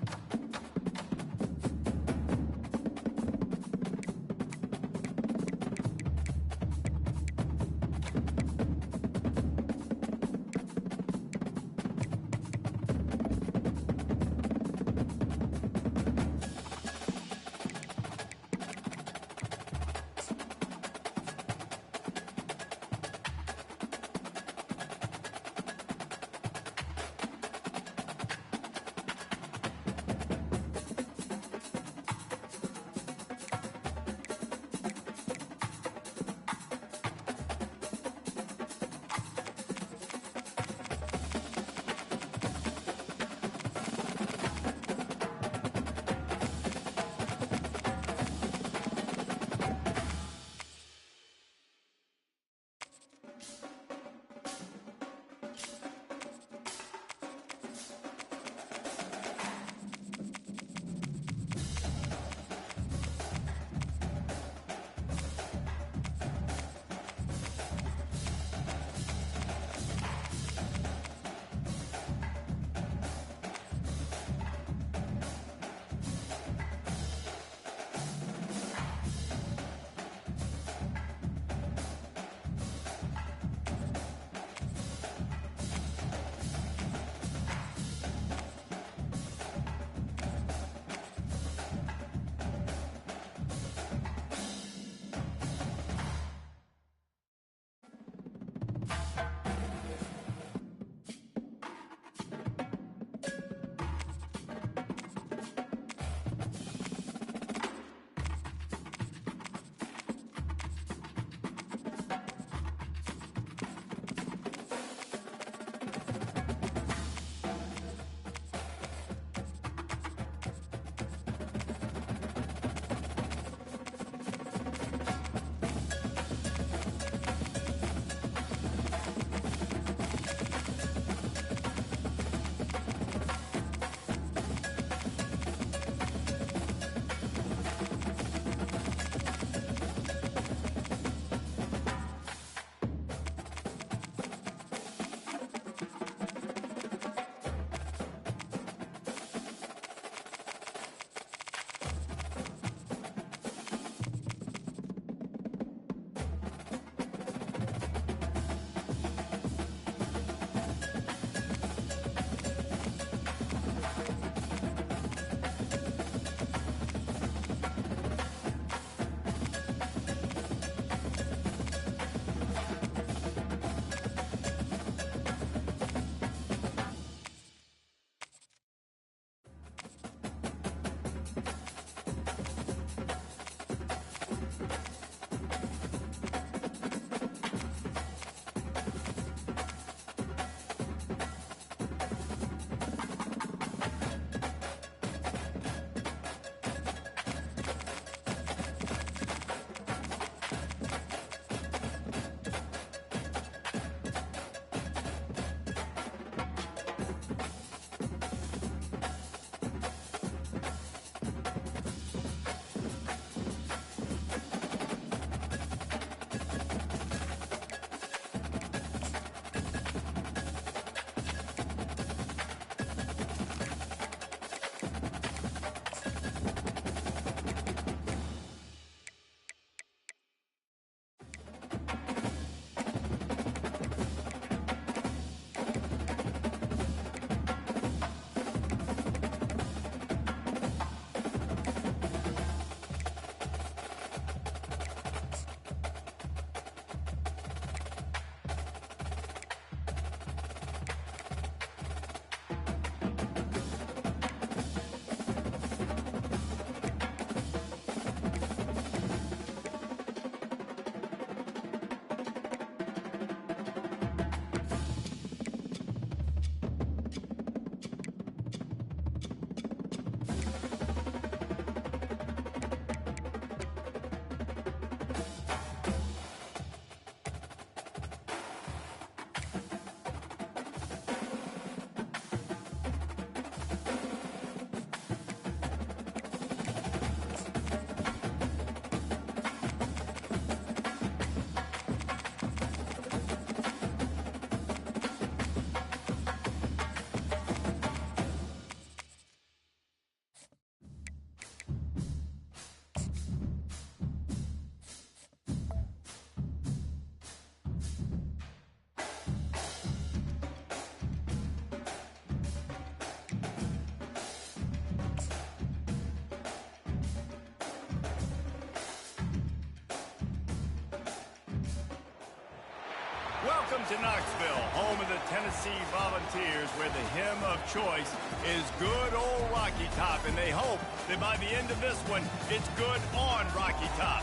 Welcome to Knoxville, home of the Tennessee Volunteers, where the hymn of choice is good old Rocky Top, and they hope that by the end of this one, it's good on Rocky Top.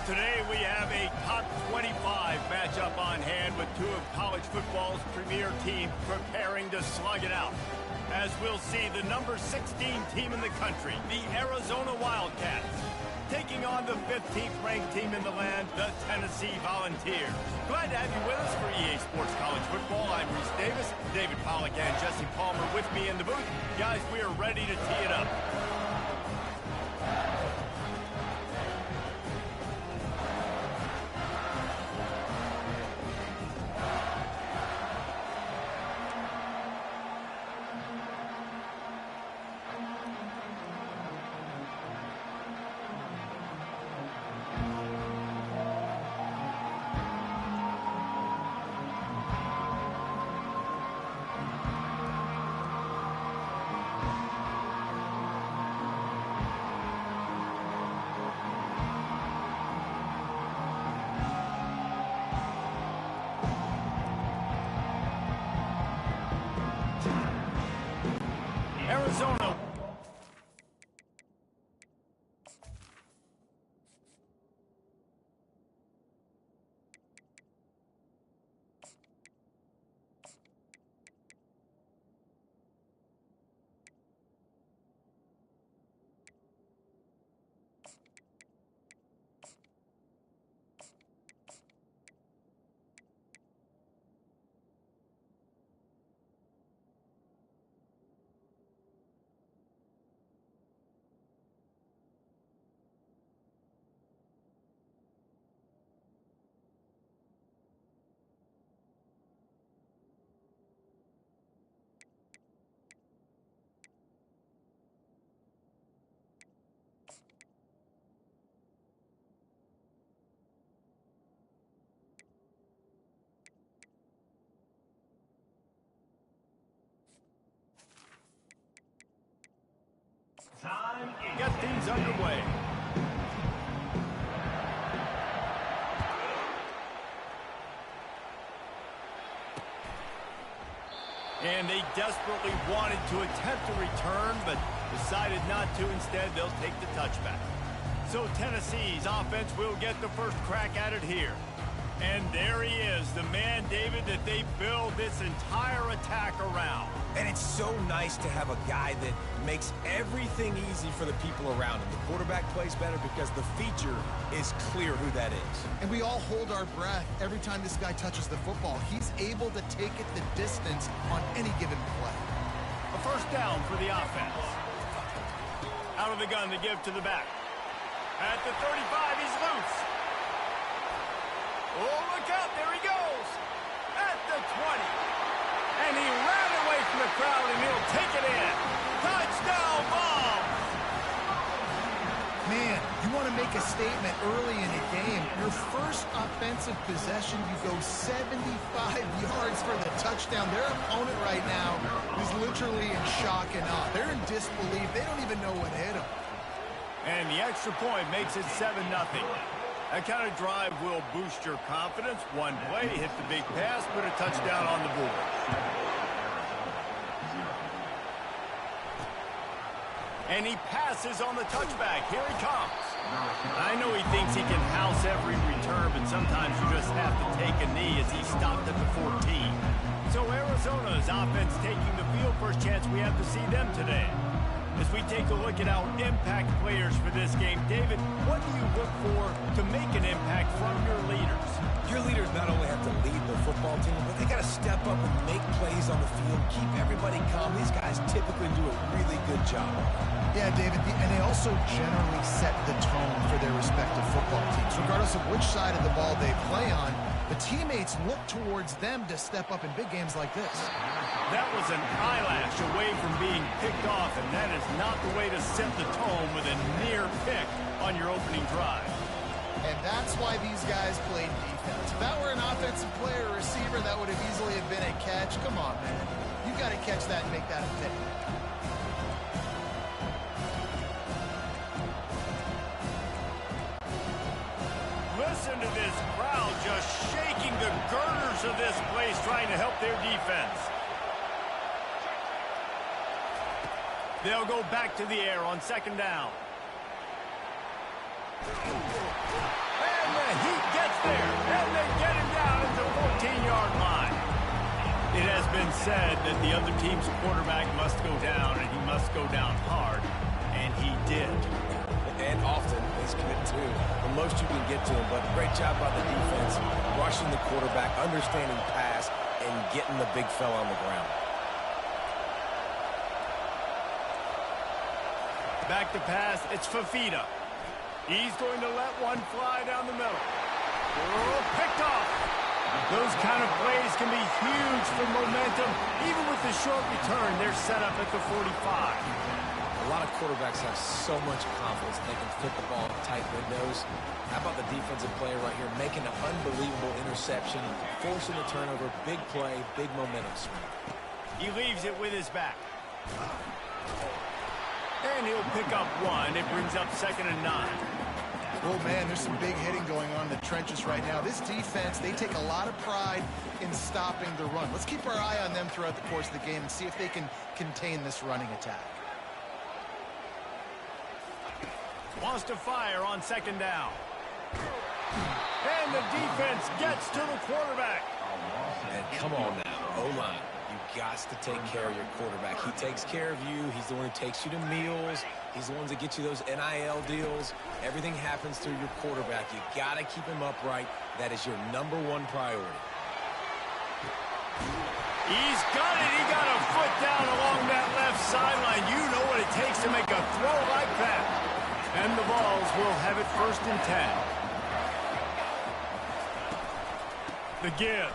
Today we have a top 25 matchup on hand with two of college football's premier teams preparing to slug it out. As we'll see, the number 16 team in the country, the Arizona Wildcats, taking on the 15th ranked team in the land, the Tennessee Volunteers. Glad to have you with us for EA Sports College Football. I'm Reese Davis, David Pollack and Jesse Palmer with me in the booth. Guys, we are ready to tee it up. Arizona. Time is Get things underway. And they desperately wanted to attempt a return, but decided not to. Instead, they'll take the touchback. So Tennessee's offense will get the first crack at it here. And there he is, the man, David, that they build this entire attack around. And it's so nice to have a guy that makes everything easy for the people around him. The quarterback plays better because the feature is clear who that is. And we all hold our breath every time this guy touches the football. He's able to take it the distance on any given play. A first down for the offense. Out of the gun to give to the back. At the 35, he's loose. Oh, look out, there he goes. At the 20. And he ran away from the crowd, and he'll take it in. Touchdown, Vols! Man, you want to make a statement early in a game. Your first offensive possession, you go 75 yards for the touchdown. Their opponent right now is literally in shock and awe. They're in disbelief. They don't even know what hit them. And the extra point makes it 7-0. That kind of drive will boost your confidence. One play, hit the big pass, put a touchdown on the board. And he passes on the touchback. Here he comes. I know he thinks he can house every return, but sometimes you just have to take a knee as he stopped at the 14. So Arizona's offense taking the field. First chance we have to see them today. As we take a look at our impact players for this game, David, what do you look for to make an impact from your leaders? Your leaders not only have to lead the football team, but they got to step up and make plays on the field, keep everybody calm. These guys typically do a really good job. Yeah, David, and they also generally set the tone for their respective football teams. Regardless of which side of the ball they play on, the teammates look towards them to step up in big games like this. That was an eyelash away from being picked off, and that is not the way to set the tone with a near pick on your opening drive. And that's why these guys played defense. If that were an offensive player or receiver, that would have easily have been a catch. Come on, man. You got to catch that and make that a pick. Listen to this crowd just shaking the girders of this place trying to help their defense. They'll go back to the air on second down. And the Heat gets there, and they get him down at the 14-yard line. It has been said that the other team's quarterback must go down, and he must go down hard, and he did. And often he's committed to the most you can get to him, but great job by the defense, rushing the quarterback, understanding pass, and getting the big fella on the ground. Back to pass, it's Fafita. He's going to let one fly down the middle. Oh, picked off. Those kind of plays can be huge for momentum. Even with the short return, they're set up at the 45. A lot of quarterbacks have so much confidence they can fit the ball in tight windows. How about the defensive player right here making an unbelievable interception, forcing a turnover, big play, big momentum swing. He leaves it with his back. And he'll pick up one. It brings up 2nd and 9. Oh, man, there's some big hitting going on in the trenches right now. This defense, they take a lot of pride in stopping the run. Let's keep our eye on them throughout the course of the game and see if they can contain this running attack. Wants to fire on 2nd down. And the defense gets to the quarterback. And come on now, O-line. You got to take care of your quarterback. He takes care of you. He's the one who takes you to meals. He's the ones that get you those NIL deals. Everything happens through your quarterback. You got to keep him upright. That is your #1 priority. He's got it. He got a foot down along that left sideline. You know what it takes to make a throw like that. And the Vols will have it 1st and 10. The give.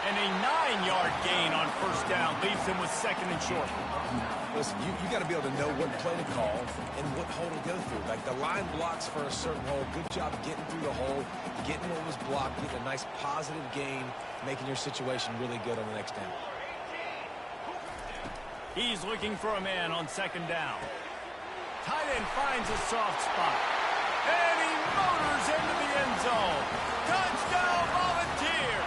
And a 9-yard gain on 1st down leaves him with 2nd and short. Listen, you got to be able to know what play to call and what hole to go through. Like the line blocks for a certain hole. Good job getting through the hole, getting what was blocked, getting a nice positive gain, making your situation really good on the next down. He's looking for a man on 2nd down. Tight end finds a soft spot. And he motors into the end zone. Touchdown, Volunteer!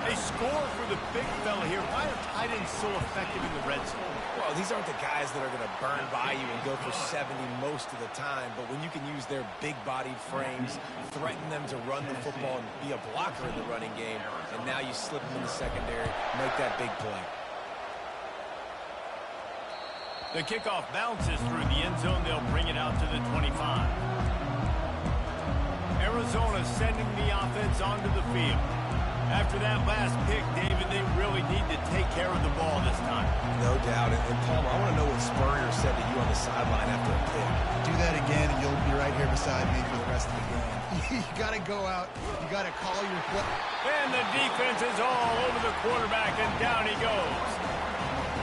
They score for the big fella here. Why are tight ends so effective in the red zone? Well, these aren't the guys that are going to burn by you and go for 70 most of the time, but when you can use their big-bodied frames, threaten them to run the football and be a blocker in the running game, and now you slip them in the secondary, make that big play. The kickoff bounces through the end zone. They'll bring it out to the 25. Arizona sending the offense onto the field. After that last pick, David, they really need to take care of the ball this time. No doubt. And Palmer, I want to know what Spurrier said to you on the sideline after a pick. Do that again, and you'll be right here beside me for the rest of the game. You got to go out. You got to call your play. And the defense is all over the quarterback, and down he goes.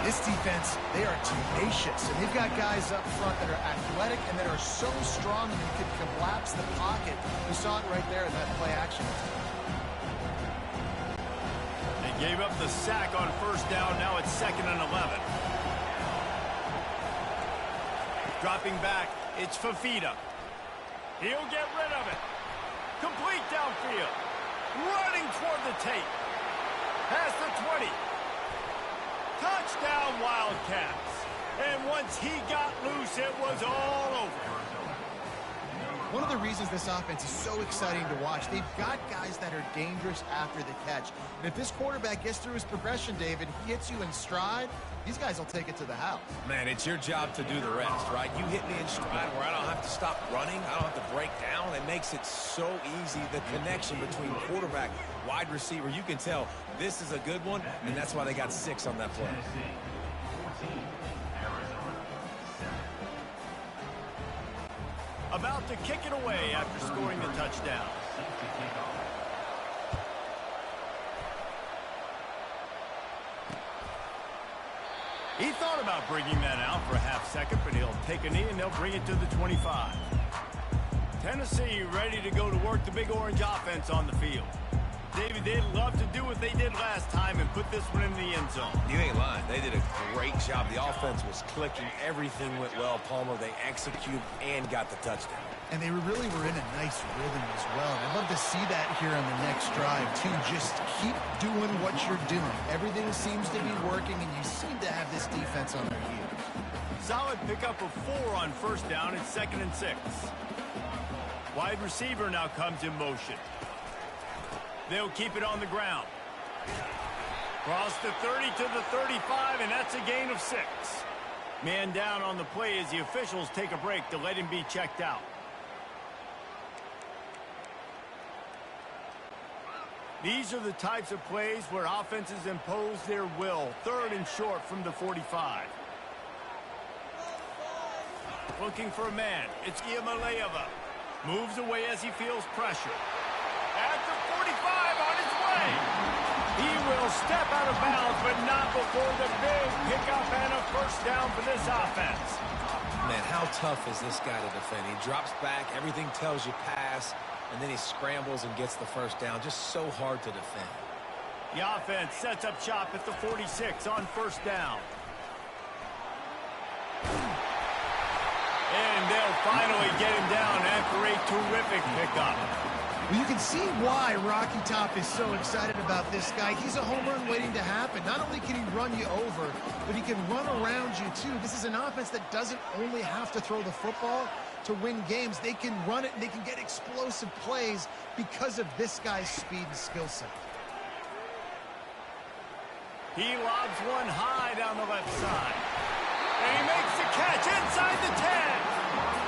This defense, they are tenacious, and they've got guys up front that are athletic and that are so strong that you can collapse the pocket. We saw it right there in that play action. They gave up the sack on 1st down. Now it's 2nd and 11. Dropping back, it's Fafita. He'll get rid of it. Complete downfield. Running toward the tape. Past the 20. Touchdown, Wildcats. And once he got loose, it was all over. One of the reasons this offense is so exciting to watch, they've got guys that are dangerous after the catch. And if this quarterback gets through his progression, David, he hits you in stride, these guys will take it to the house. Man, it's your job to do the rest, right? You hit me in stride where I don't have to stop running. I don't have to break down. It makes it so easy, the connection between quarterback, wide receiver. You can tell this is a good one, and that's why they got 6 on that play. About to kick it away after scoring the touchdown. He thought about bringing that out for a half second, but he'll take a knee and they'll bring it to the 25. Tennessee ready to go to work the Big Orange offense on the field. David, they'd love to do what they did last time and put this one in the end zone. You ain't lying. They did a great job. The offense was clicking. Everything went well. Palmer, they executed and got the touchdown. And they really were in a nice rhythm as well. And I'd love to see that here on the next drive, too. Just keep doing what you're doing. Everything seems to be working, and you seem to have this defense on their heels. Solid pickup of 4 on first down. It's 2nd and 6. Wide receiver now comes in motion. They'll keep it on the ground. Cross the 30 to the 35, and that's a gain of 6. Man down on the play as the officials take a break to let him be checked out. These are the types of plays where offenses impose their will. 3rd and short from the 45. Looking for a man. It's Iamaleava. Moves away as he feels pressure. At the 45 on his way. He will step out of bounds, but not before the big pickup and a first down for this offense. Man, how tough is this guy to defend? He drops back, everything tells you pass, and then he scrambles and gets the first down. Just so hard to defend. The offense sets up shop at the 46 on first down. And they'll finally get him down after a terrific pickup. Well, you can see why Rocky Top is so excited about this guy. He's a home run waiting to happen. Not only can he run you over, but he can run around you, too. This is an offense that doesn't only have to throw the football to win games. They can run it, and they can get explosive plays because of this guy's speed and skill set. He lobs one high down the left side. And he makes the catch inside the 10.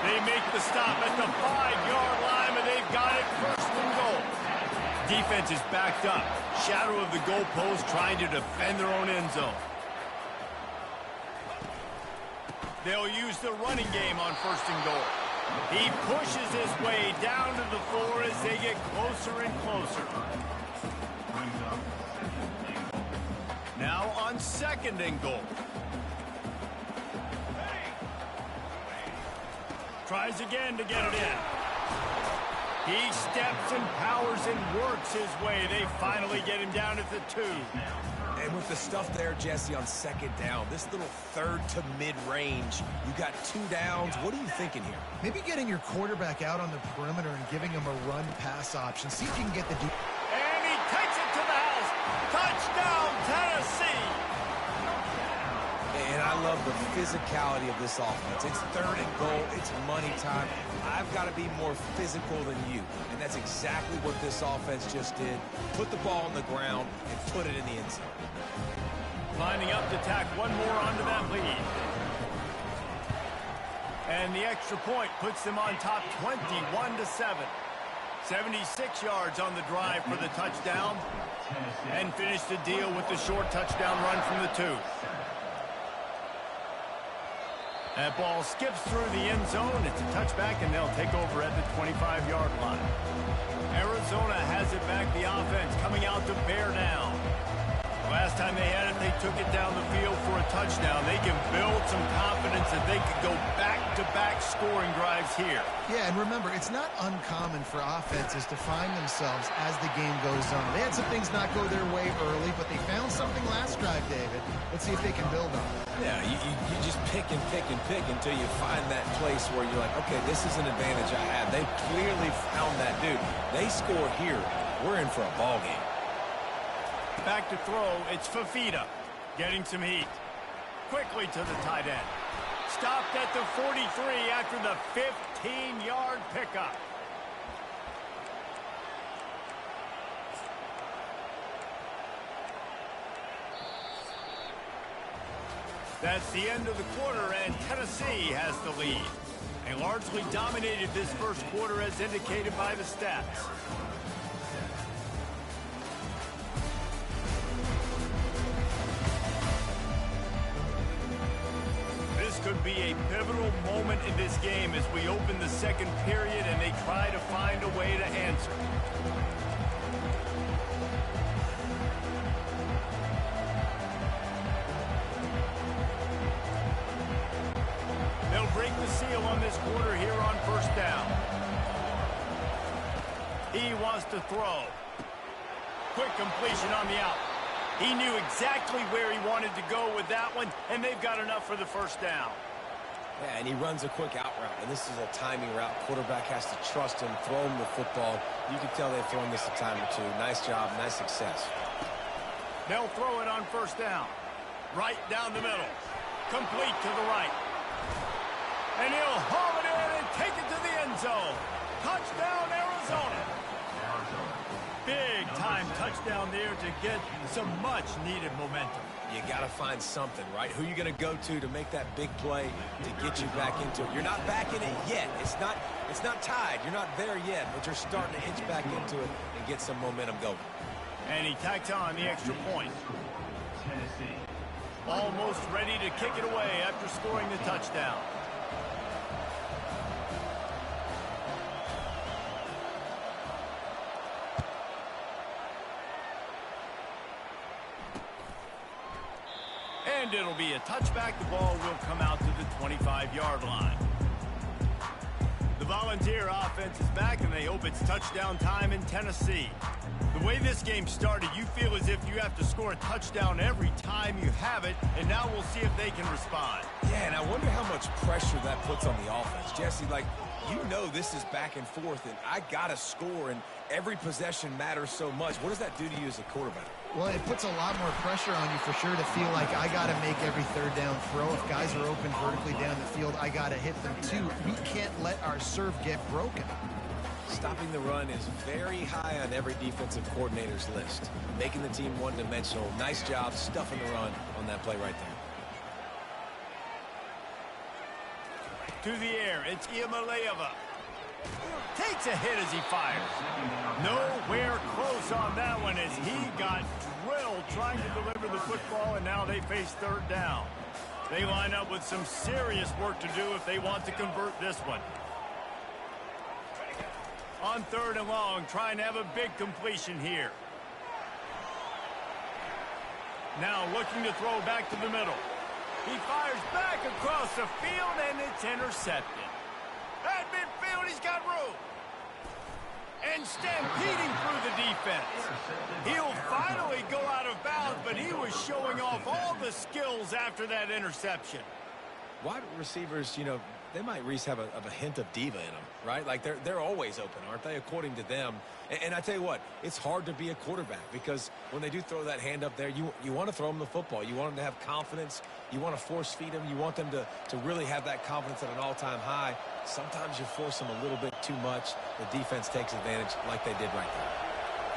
They make the stop at the 5-yard line, but they've got it 1st and goal. Defense is backed up. Shadow of the goalpost trying to defend their own end zone. They'll use the running game on 1st and goal. He pushes his way down to the floor as they get closer and closer. Now on 2nd and goal. Tries again to get it in. He steps and powers and works his way. They finally get him down at the 2. And with the stuff there, Jesse, on 2nd down, this little 3rd to mid-range, you got 2 downs. What are you thinking here? Maybe getting your quarterback out on the perimeter and giving him a run-pass option. See if you can get the... And he takes it to the house. Touchdown, Tennessee. And I love the physicality of this offense. It's 3rd and goal. It's money time. I've got to be more physical than you. And that's exactly what this offense just did. Put the ball on the ground and put it in the end zone. Lining up to tack one more onto that lead. And the extra point puts them on top 21-7. 76 yards on the drive for the touchdown. And finish the deal with the short touchdown run from the 2. That ball skips through the end zone. It's a touchback, and they'll take over at the 25-yard line. Arizona has it back. The offense coming out to bear down. Last time they had it, they took it down the field for a touchdown. They can build some confidence that they could go back-to-back scoring drives here. Yeah, and remember, it's not uncommon for offenses to find themselves as the game goes on. They had some things not go their way early, but they found something last drive, David. Let's see if they can build on it. Yeah, you just pick and pick and pick until you find that place where you're like, okay, this is an advantage I have. They clearly found that dude. They score here. We're in for a ball game. Back to throw, it's Fafita getting some heat. Quickly to the tight end. Stopped at the 43 after the 15-yard pickup. That's the end of the quarter, and Tennessee has the lead. They largely dominated this first quarter as indicated by the stats. This could be a pivotal moment in this game as we open the second period and they try to find a way to answer. They'll break the seal on this quarter here on first down. He wants to throw. quick completion on the out. He knew exactly where he wanted to go with that one, and they've got enough for the first down. Yeah, and he runs a quick out route, and this is a timing route. Quarterback has to trust him, throw him the football. You can tell they've thrown this a time or two. Nice job, nice success. They'll throw it on first down. Right down the middle. Complete to the right. And he'll haul it in and take it to the end zone. Touchdown, Arizona. Big-time touchdown there to get some much-needed momentum. You got to find something, right? Who are you going to go to make that big play to get you back into it? You're not back in it yet. It's not tied. You're not there yet, but you're starting to inch back into it and get some momentum going. And he tacks on the extra point. Almost ready to kick it away after scoring the touchdown. And it'll be a touchback. The ball will come out to the 25-yard line. The Volunteer offense is back, and they hope it's touchdown time in Tennessee. The way this game started, you feel as if you have to score a touchdown every time you have it, and now we'll see if they can respond. Yeah, and I wonder how much pressure that puts on the offense. Jesse, like, you know this is back and forth, and I got to score, and every possession matters so much. What does that do to you as a quarterback? Well, it puts a lot more pressure on you for sure to feel like I got to make every third down throw. If guys are open vertically down the field, I got to hit them too. We can't let our serve get broken. Stopping the run is very high on every defensive coordinator's list. Making the team one-dimensional. Nice job stuffing the run on that play right To there. the air, it's Iamaleava. Takes a hit as he fires. Nowhere close on that one as he got drilled trying to deliver the football, and now they face third down. They line up with some serious work to do if they want to convert this one. On third and long, trying to have a big completion here. Now looking to throw back to the middle. He fires back across the field, and it's intercepted. At midfield, he's got room. And stampeding through the defense. He'll finally go out of bounds, but he was showing off all the skills after that interception. Wide receivers, you know, they might at least have a hint of diva in them, right? Like they're always open, aren't they, according to them? And I tell you what, it's hard to be a quarterback because when they do throw that hand up there, you want to throw them the football. You want them to have confidence. You want to force feed them. You want them to really have that confidence at an all-time high. Sometimes you force them a little bit too much. The defense takes advantage like they did right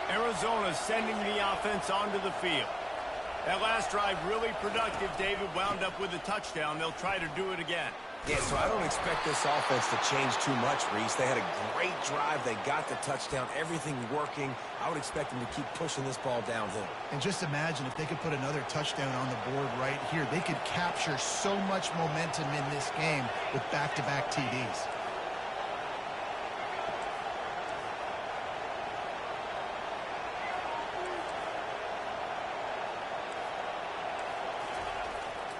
there. Arizona sending the offense onto the field. That last drive really productive. David wound up with a touchdown. They'll try to do it again. Yeah, so I don't expect this offense to change too much, Reese. They had a great drive. They got the touchdown. Everything working. I would expect them to keep pushing this ball downhill. And just imagine if they could put another touchdown on the board right here. They could capture so much momentum in this game with back-to-back TDs.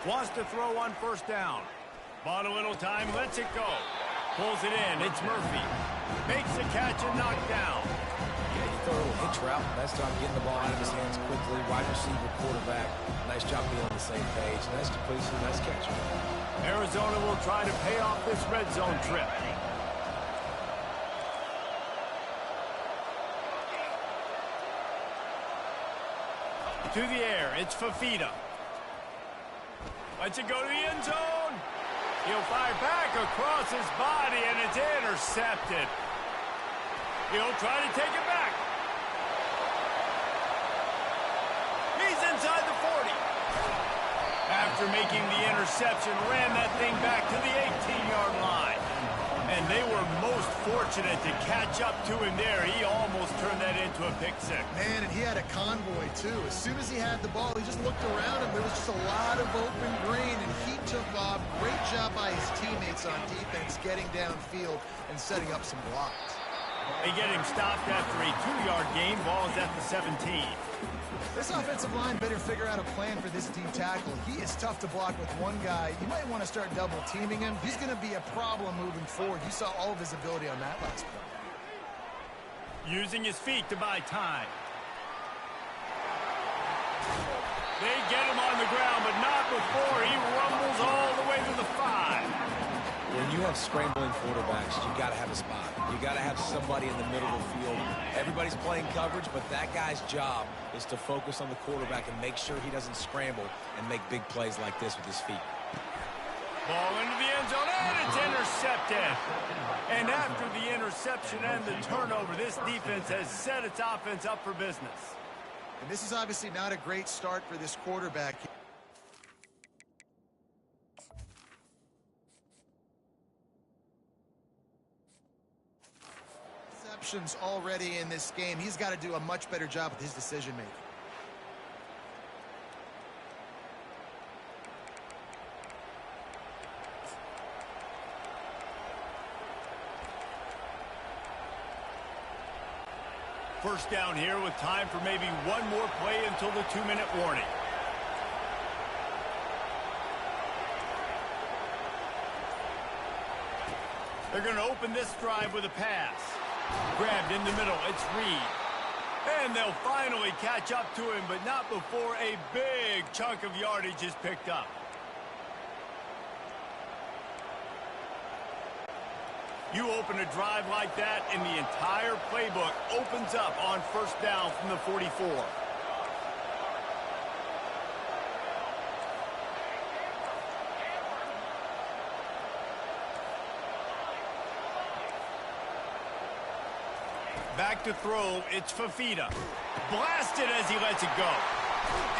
Wants to throw on first down. Bought a little time, lets it go. Pulls it in, it's Murphy. Makes the catch and knocked down. Yeah, you throw a little hitch route. Nice job getting the ball out of his hands quickly. Wide receiver, quarterback. Nice job being on the same page. Nice completion, nice catch. Arizona will try to pay off this red zone trip. To the air, it's Fafita. Lets it go to the end zone. He'll fire back across his body, and it's intercepted. He'll try to take it back. He's inside the 40. After making the interception, ran that thing back to the 18-yard line. And they were most fortunate to catch up to him there. He almost turned that into a pick six. Man, and he had a convoy, too. As soon as he had the ball, he just looked around him. There was just a lot of open green, and he took off. Great job by his teammates on defense, getting downfield and setting up some blocks. They get him stopped after a 2-yard gain. Ball is at the 17. This offensive line better figure out a plan for this D tackle. He is tough to block with one guy. You might want to start double-teaming him. He's going to be a problem moving forward. You saw all of his ability on that last play. Using his feet to buy time. They get him on the ground, but not before he rumbles all the way to the 5. When you have scrambling quarterbacks, you got to have a spot. You got to have somebody in the middle of the field. Everybody's playing coverage, but that guy's job is to focus on the quarterback and make sure he doesn't scramble and make big plays like this with his feet. Ball into the end zone, and it's intercepted. And after the interception and the turnover, this defense has set its offense up for business. And this is obviously not a great start for this quarterback. Interceptions already in this game. He's got to do a much better job with his decision-making. First down here with time for maybe one more play until the 2-minute warning. They're going to open this drive with a pass. Grabbed in the middle, it's Reed. And they'll finally catch up to him, but not before a big chunk of yardage is picked up. You open a drive like that, and the entire playbook opens up on first down from the 44. Back to throw, it's Fafita. Blasted as he lets it go.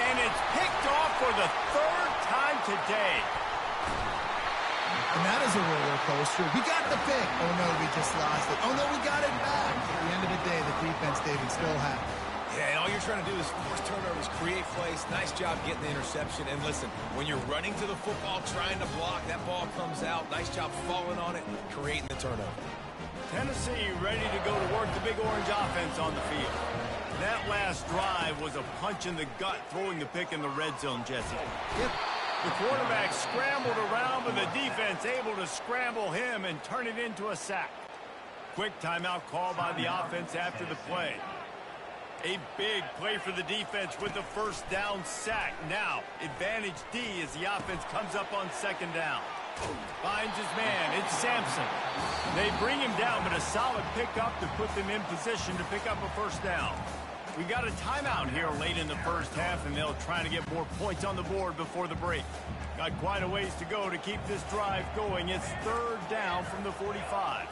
And it's picked off for the 3rd time today. And that is a roller coaster. We got the pick. Oh, no, we just lost it. Oh, no, we got it back. At the end of the day, the defense, David, still has it. Yeah, and all you're trying to do is force turnovers, create plays. Nice job getting the interception. And listen, when you're running to the football, trying to block, that ball comes out. Nice job falling on it, creating the turnover. Tennessee ready to go to work the Big Orange offense on the field. That last drive was a punch in the gut, throwing the pick in the red zone, Jesse. Yep. The quarterback scrambled around, but the defense able to scramble him and turn it into a sack. Quick timeout call by the offense after the play. A big play for the defense with the first down sack. Now, advantage D as the offense comes up on 2nd down. Finds his man. It's Sampson. They bring him down, but a solid pickup to put them in position to pick up a first down. We got a timeout here late in the first half, and they'll try to get more points on the board before the break. Got quite a ways to go to keep this drive going. It's 3rd down from the 45.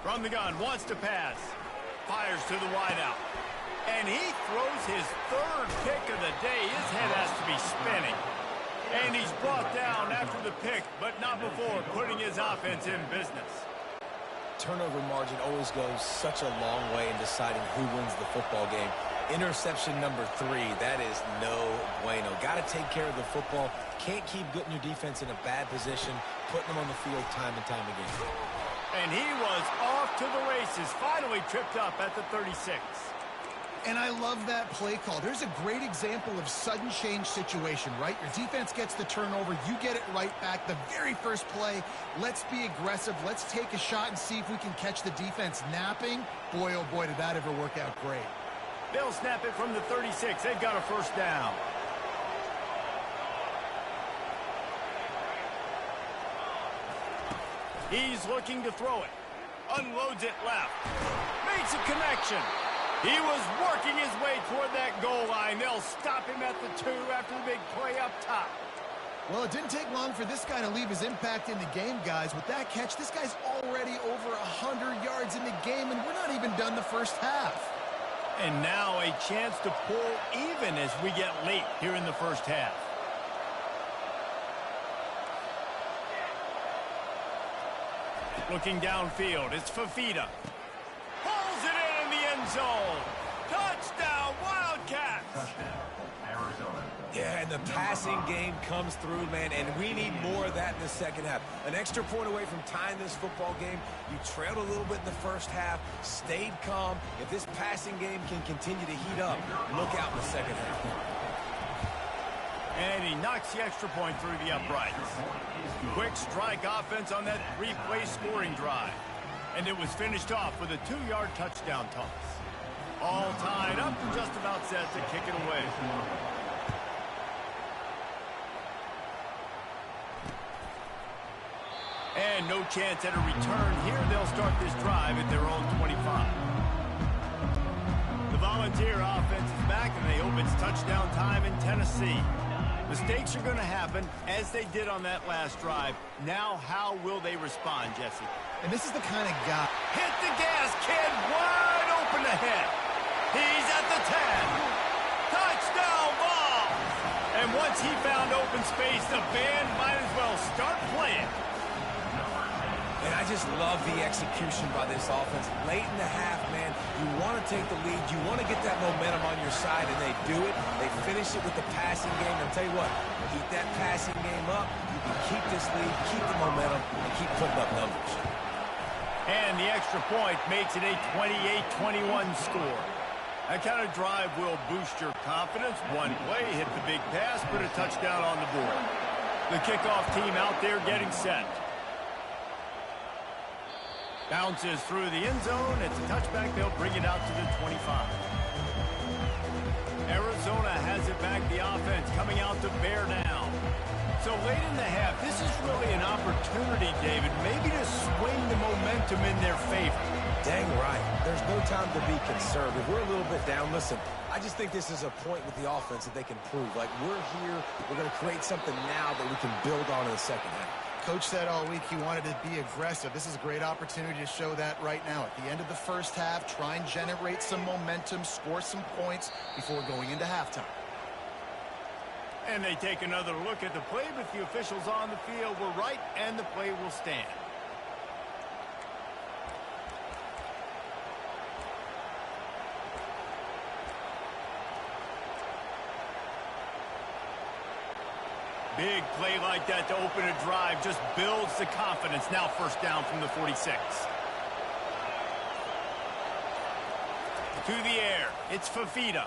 From the gun, wants to pass. Fires to the wideout. And he throws his 3rd pick of the day. His head has to be spinning. And he's brought down after the pick, but not before putting his offense in business. Turnover margin always goes such a long way in deciding who wins the football game. Interception number 3, that is no bueno. Got to take care of the football. Can't keep putting your defense in a bad position, putting them on the field time and time again. And he was off to the races, finally tripped up at the 36. And I love that play call. There's a great example of sudden change situation, right? Your defense gets the turnover. You get it right back. The very first play, let's be aggressive. Let's take a shot and see if we can catch the defense napping. Boy, oh boy, did that ever work out great. They'll snap it from the 36. They've got a first down. He's looking to throw it. Unloads it left. Makes a connection. He was working his way toward that goal line. They'll stop him at the 2 after the big play up top. Well, it didn't take long for this guy to leave his impact in the game, guys. With that catch, this guy's already over 100 yards in the game, and we're not even done the first half. And now a chance to pull even as we get late here in the first half. Looking downfield, it's Fafita. Pulls it in the end zone. Touchdown, Wildcats! Yeah, and the passing game comes through, man, and we need more of that in the second half. An extra point away from tying this football game. You trailed a little bit in the first half, stayed calm. If this passing game can continue to heat up, look out in the second half. And he knocks the extra point through the uprights. Quick strike offense on that 3-play scoring drive. And it was finished off with a 2-yard touchdown toss. All tied up and just about set to kick it away. And no chance at a return here. They'll start this drive at their own 25. The Volunteer offense is back, and they hope it's touchdown time in Tennessee. Mistakes are going to happen, as they did on that last drive. Now, how will they respond, Jesse? And this is the kind of guy. Hit the gas, kid. Wide open ahead. He's at the 10. Touchdown ball. And once he found open space, the band might as well start playing. And I just love the execution by this offense. Late in the half, man, you want to take the lead. You want to get that momentum on your side, and they do it. They finish it with the passing game. And I'll tell you what, keep that passing game up. You can keep this lead, keep the momentum, and keep putting up numbers. And the extra point makes it a 28-21 score. That kind of drive will boost your confidence. One play, hit the big pass, put a touchdown on the board. The kickoff team out there getting set. Bounces through the end zone. It's a touchback. They'll bring it out to the 25. Arizona has it back. The offense coming out to bear down. So late in the half, this is really an opportunity, David, maybe to swing the momentum in their favor. Dang right. There's no time to be conservative. We're a little bit down. Listen, I just think this is a point with the offense that they can prove. Like, we're here. We're going to create something now that we can build on in the second half. Coach said all week he wanted to be aggressive. This is a great opportunity to show that right now. At the end of the first half, try and generate some momentum, score some points before going into halftime. And they take another look at the play, but the officials on the field were right, and the play will stand. Big play like that to open a drive just builds the confidence. Now first down from the 46. To the air. It's Fafita.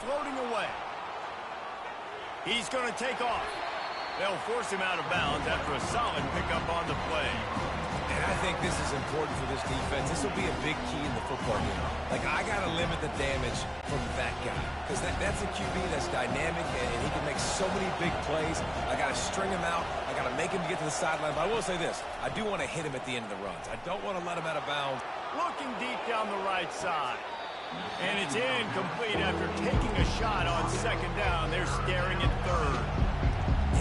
Floating away. He's going to take off. They'll force him out of bounds after a solid pickup on the play. And I think this is important for this defense. This will be a big key in the football game. Like, I got to limit the damage from that guy. Because that's a QB that's dynamic, and he can make so many big plays. I got to string him out. I got to make him get to the sideline. But I will say this. I do want to hit him at the end of the runs. I don't want to let him out of bounds. Looking deep down the right side. And it's incomplete after taking a shot on second down. They're staring at third.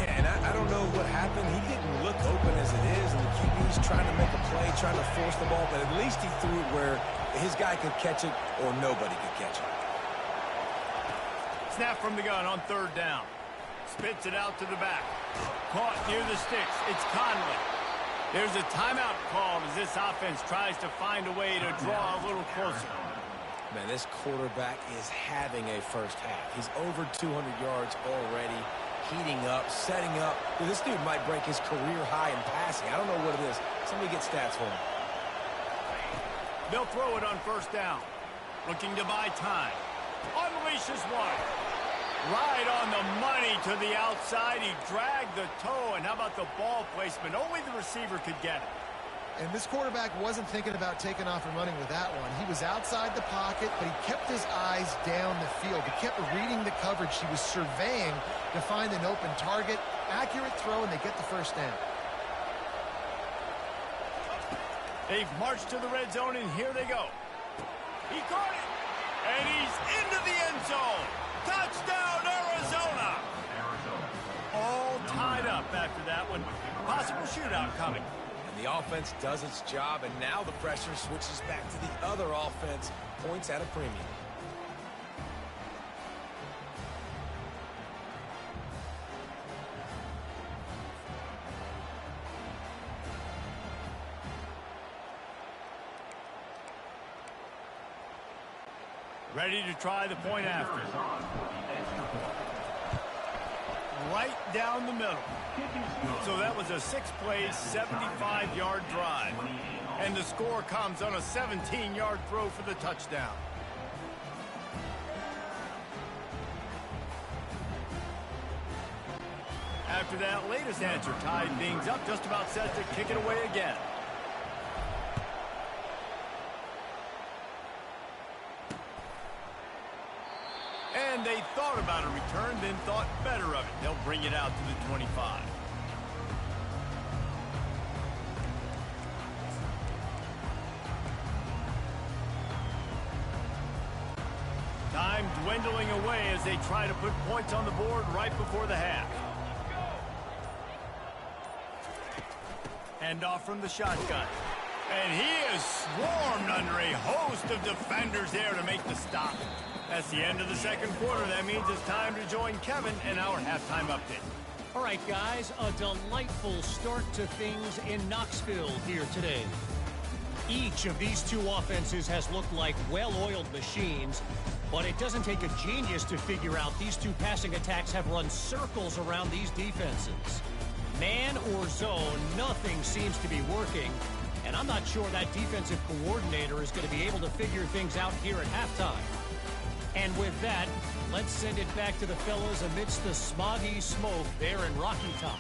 Yeah, and I don't know what happened. He didn't look open as it is, and the QB's trying to make a play, trying to force the ball, but at least he threw it where his guy could catch it or nobody could catch it. Snap from the gun on third down. Spits it out to the back. Caught near the sticks. It's Conley. There's a timeout call as this offense tries to find a way to draw a little closer. Man, this quarterback is having a first half. He's over 200 yards already, heating up, setting up. Dude, this dude might break his career high in passing. I don't know what it is. Somebody get stats for him. They'll throw it on first down. Looking to buy time. Unleashes one. Right on the money to the outside. He dragged the toe, and how about the ball placement? Only the receiver could get it. And this quarterback wasn't thinking about taking off and running with that one. He was outside the pocket, but he kept his eyes down the field. He kept reading the coverage. He was surveying to find an open target. Accurate throw, and they get the first down. They've marched to the red zone, and here they go. He caught it, and he's into the end zone. Touchdown, Arizona! All tied up after that one. Possible shootout coming. And the offense does its job, and now the pressure switches back to the other offense. Points at a premium. Ready to try the point after. Right down the middle. So that was a 6-play, 75-yard drive. And the score comes on a 17-yard throw for the touchdown. After that latest answer tied things up, just about set to kick it away again. And they thought about a return, then thought better of it. They'll bring it out to the 25. Time dwindling away as they try to put points on the board right before the half. Hand off from the shotgun. And he is swarmed under a host of defenders there to make the stop. That's the end of the second quarter. That means it's time to join Kevin in our halftime update. All right, guys, a delightful start to things in Knoxville here today. Each of these two offenses has looked like well-oiled machines, but it doesn't take a genius to figure out these two passing attacks have run circles around these defenses. Man or zone, nothing seems to be working, and I'm not sure that defensive coordinator is going to be able to figure things out here at halftime. And with that, let's send it back to the fellas amidst the smoggy smoke there in Rocky Top.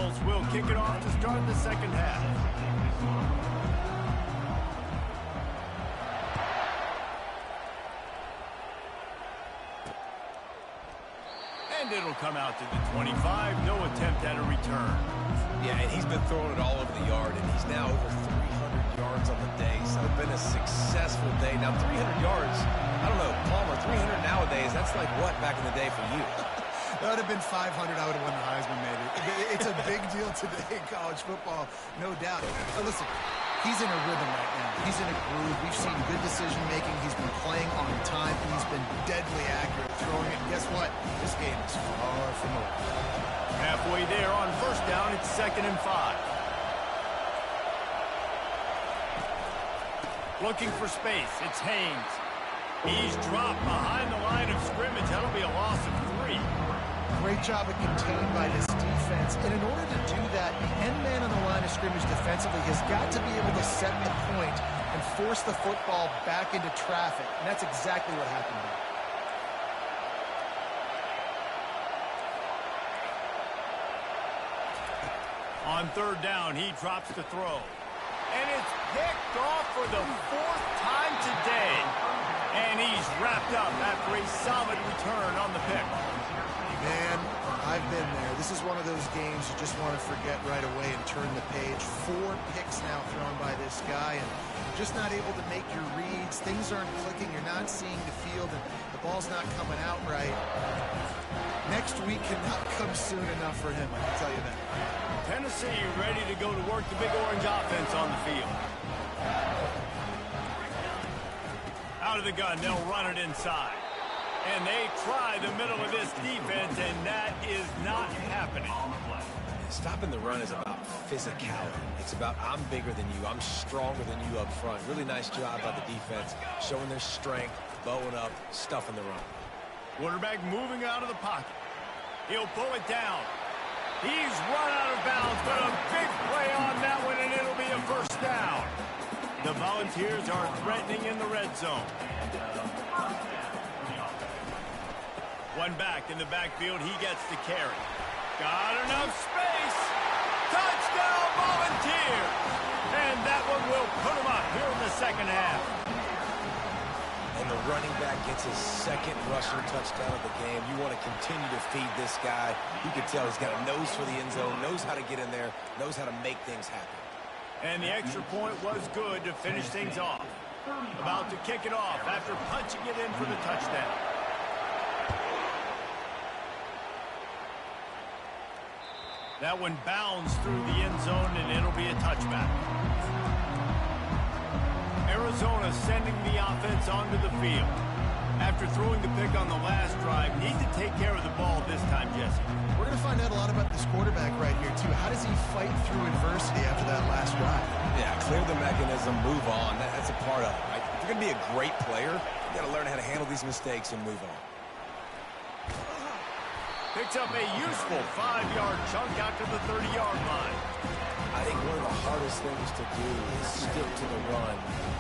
Vols will kick it off to start the second half. And it'll come out to the 25. No attempt at a return. Yeah, and he's been throwing it all over the yard, and he's now over 300 yards on the day. So it's been a successful day. Now, 300 yards, I don't know, Palmer, 300 nowadays, that's like what back in the day for you? That would have been 500. I would have won the Heisman, maybe. It's a big deal today in college football, no doubt. But listen, he's in a rhythm right now. He's in a groove. We've seen good decision-making. He's been playing on time. He's been deadly accurate throwing it. And guess what? This game is far from over. Halfway there on first down, it's 2nd and 5. Looking for space, it's Haynes. He's dropped behind the line of scrimmage. That'll be a loss of 3. Great job of contained by this defense. And in order to do that, the end man on the line of scrimmage defensively has got to be able to set the point and force the football back into traffic. And that's exactly what happened here. On 3rd down, he drops the throw. And it's picked off for the 4th time today. And he's wrapped up after a solid return on the pick. Man, I've been there. This is one of those games you just want to forget right away and turn the page. 4 picks now thrown by this guy, and just not able to make your reads. Things aren't clicking. You're not seeing the field, and the ball's not coming out right. Next week cannot come soon enough for him, I can tell you that. Tennessee ready to go to work the Big Orange offense on the field. Out of the gun, they'll run it inside. And they try the middle of this defense, and that is not happening. Stopping the run is about physicality. It's about I'm bigger than you. I'm stronger than you up front. Really nice job by the defense, showing their strength, bowing up, stuffing the run. Quarterback moving out of the pocket. He'll pull it down. He's run out of bounds, but a big play on that one, and it'll be a first down. The Volunteers are threatening in the red zone. One back in the backfield. He gets the carry. Got enough space. Touchdown, Volunteers. And that one will put him up here in the second half. And the running back gets his 2nd rushing touchdown of the game. You want to continue to feed this guy. You can tell he's got a nose for the end zone, knows how to get in there, knows how to make things happen. And the extra point was good to finish things off. About to kick it off after punching it in for the touchdown. That one bounds through the end zone, and it'll be a touchback. Arizona sending the offense onto the field. After throwing the pick on the last drive, need to take care of the ball this time, Jesse. We're going to find out a lot about this quarterback right here, too. How does he fight through adversity after that last drive? Yeah, clear the mechanism, move on. That's a part of it, right? If you're going to be a great player, you got to learn how to handle these mistakes and move on. Picks up a useful 5-yard chunk out to the 30-yard line. I think one of the hardest things to do is stick to the run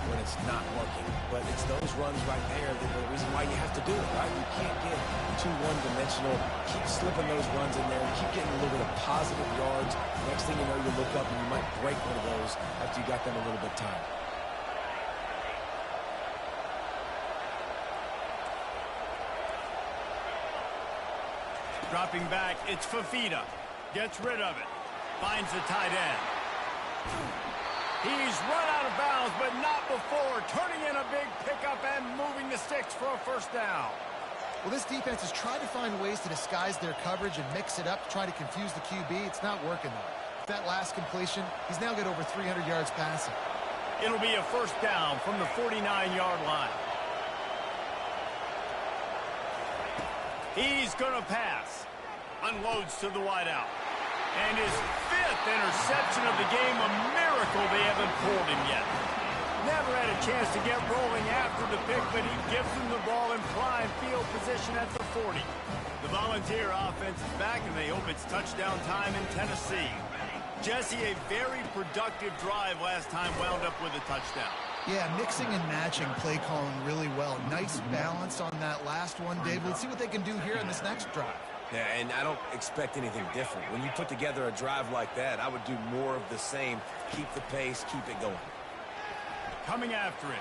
when it's not working. But it's those runs right there that are the reason why you have to do it, right? You can't get too one-dimensional. Keep slipping those runs in there. Keep getting a little bit of positive yards. Next thing you know, you look up and you might break one of those after you got them a little bit tired. Dropping back, it's Fafita. Gets rid of it. Finds the tight end. He's run out of bounds, but not before. Turning in a big pickup and moving the sticks for a first down. Well, this defense has tried to find ways to disguise their coverage and mix it up to try to confuse the QB. It's not working, though. That last completion, he's now got over 300 yards passing. It'll be a first down from the 49-yard line. He's going to pass. Unloads to the wideout. And his 5th interception of the game, a miracle they haven't pulled him yet. Never had a chance to get rolling after the pick, but he gives them the ball in prime field position at the 40. The Volunteer offense is back, and they hope it's touchdown time in Tennessee. Jesse, a very productive drive last time, wound up with a touchdown. Yeah, mixing and matching play calling really well. Nice balance on that last one, Dave. Let's see what they can do here in this next drive. Yeah, and I don't expect anything different. When you put together a drive like that, I would do more of the same. Keep the pace, keep it going. Coming after it.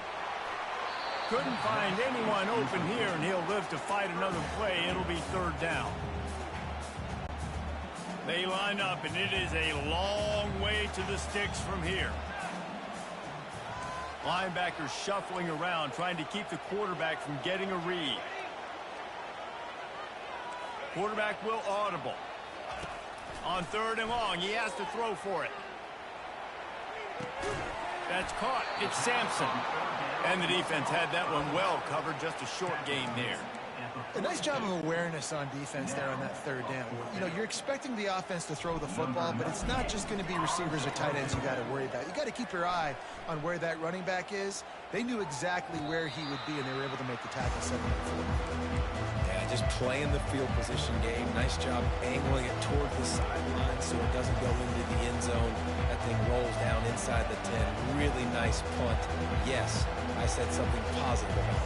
Couldn't find anyone open here, and he'll live to fight another play. It'll be third down. They line up, and it is a long way to the sticks from here. Linebackers shuffling around, trying to keep the quarterback from getting a read. Quarterback will audible. On third and long, he has to throw for it. That's caught. It's Sampson. And the defense had that one well covered. Just a short gain there. A nice job of awareness on defense there on that third down. You know, you're expecting the offense to throw the football, but it's not just going to be receivers or tight ends you got to worry about. You got to keep your eye on where that running back is. They knew exactly where he would be, and they were able to make the tackle 7-4. Yeah, just playing the field position game. Nice job angling it toward the sideline so it doesn't go into the end zone. That thing rolls down inside the 10. Really nice punt. Yes, I said something positive about that.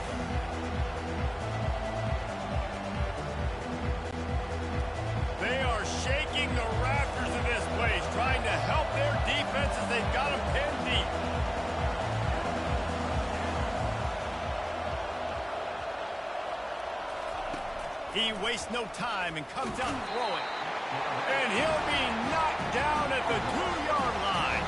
They are shaking the rafters of this place, trying to help their defense as they've got them pinned deep. He wastes no time and comes out throwing. And he'll be knocked down at the 2-yard line.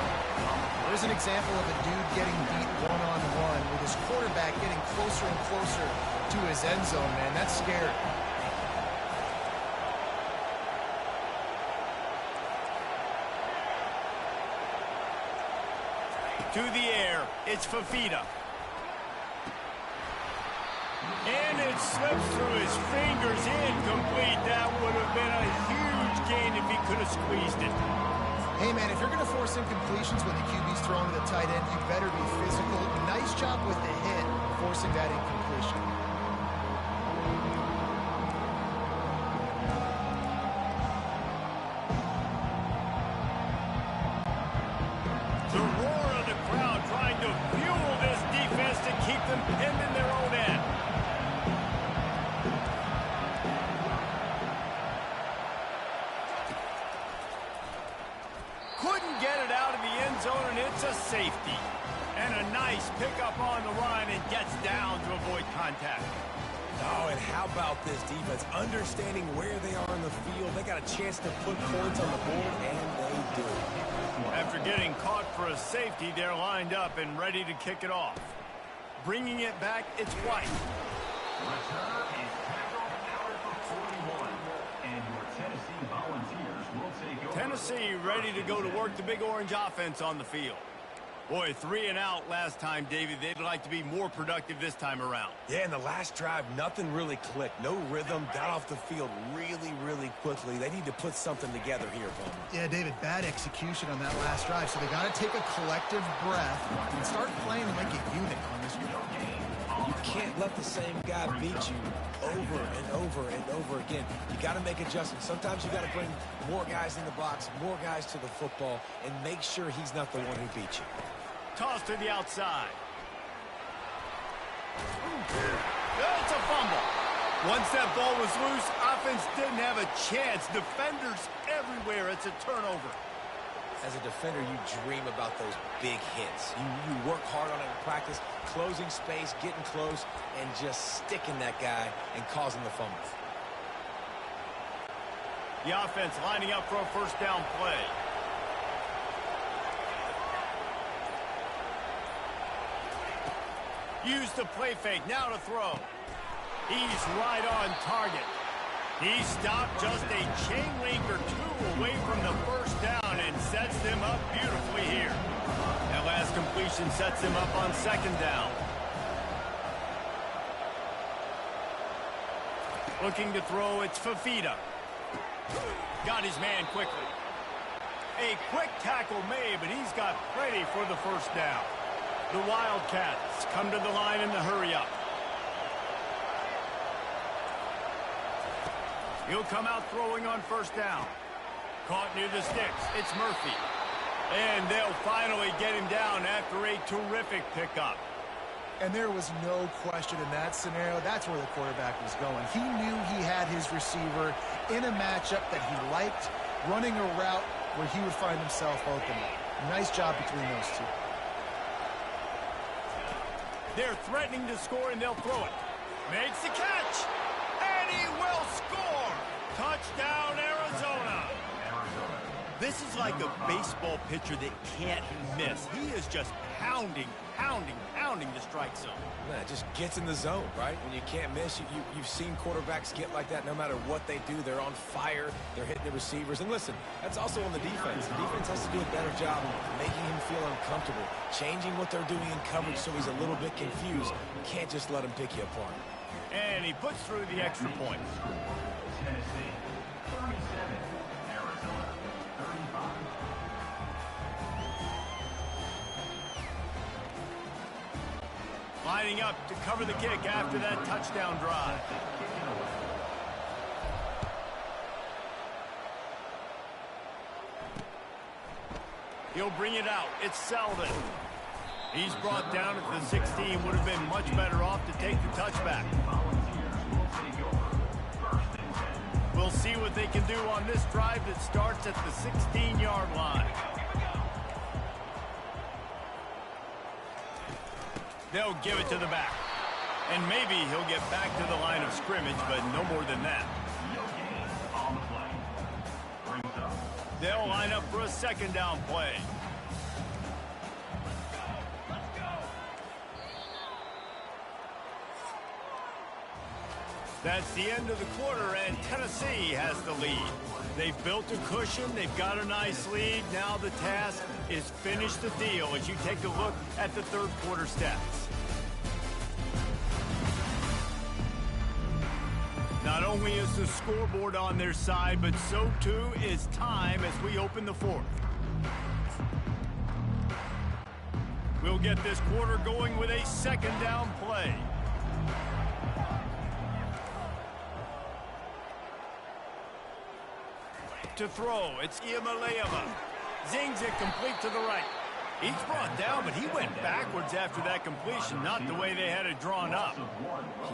There's an example of a dude getting beat one-on-one with his quarterback getting closer and closer to his end zone, man. That's scary. To the air, it's Fafita. And it slips through his fingers, incomplete. That would have been a huge gain if he could have squeezed it. Hey, man, if you're going to force incompletions when the QB's throwing to the tight end, you better be physical. Nice job with the hit, forcing that incompletion. The roar of the crowd trying to fuel this defense to keep them pinned in their own end. Couldn't get it out of the end zone, and it's a safety. And a nice pickup on the line, and gets down to avoid contact. Oh, and how about this defense? Understanding where they are in the field. They got a chance to put points on the board, and they do. After getting caught for a safety, they're lined up and ready to kick it off. Bringing it back, it's White. Return is tackle number 41. And your Tennessee Volunteers will take over. Tennessee ready to go to work the Big Orange offense on the field. Boy, 3 and out last time, David. They'd like to be more productive this time around. Yeah, in the last drive, nothing really clicked. No rhythm, got off the field really, really quickly. They need to put something together here, Bowman. Yeah, David, bad execution on that last drive. So they got to take a collective breath and start playing like a unit on this one. You can't let the same guy beat you over and over and over again. You got to make adjustments. Sometimes you got to bring more guys in the box, more guys to the football, and make sure he's not the one who beat you. Toss to the outside. It's a fumble. Once that ball was loose, offense didn't have a chance. Defenders everywhere. It's a turnover. As a defender, you dream about those big hits. You work hard on it in practice, closing space, getting close, and just sticking that guy and causing the fumble. The offense lining up for a first down play. Use the play fake, now to throw. He's right on target. He stopped just a chain link or two away from the first down and sets them up beautifully here. That last completion sets him up on second down. Looking to throw, it's Fafita. Got his man quickly. A quick tackle made, but he's got plenty for the first down. The Wildcats come to the line in the hurry-up. He'll come out throwing on first down. Caught near the sticks. It's Murphy. And they'll finally get him down after a terrific pickup. And there was no question in that scenario. That's where the quarterback was going. He knew he had his receiver in a matchup that he liked, running a route where he would find himself open. Nice job between those two. They're threatening to score, and they'll throw it. Makes the catch, and he will score. Touchdown, Arizona. This is like a baseball pitcher that can't miss. He is just pounding the strike zone. Man, it just gets in the zone, right? When you can't miss, you've seen quarterbacks get like that no matter what they do. They're on fire. They're hitting the receivers. And listen, that's also on the defense. The defense has to do a better job of making him feel uncomfortable, changing what they're doing in coverage so he's a little bit confused. You can't just let him pick you apart. And he puts through the extra point. Tennessee, 37. Arizona, 35. Lining up to cover the kick after that touchdown drive. He'll bring it out. It's Selden. He's brought down at the 16. Would have been much better off to take the touchback. We'll see what they can do on this drive that starts at the 16-yard line. They'll give it to the back. And maybe he'll get back to the line of scrimmage, but no more than that. They'll line up for a second down play. That's the end of the quarter, and Tennessee has the lead. They've built a cushion. They've got a nice lead. Now the task is finish the deal as you take a look at the third quarter stats. Not only is the scoreboard on their side, but so too is time as we open the fourth. We'll get this quarter going with a second down play. To throw, it's Iamaleava. Zings it complete to the right. He's brought down, but he went backwards after that completion, not the way they had it drawn up.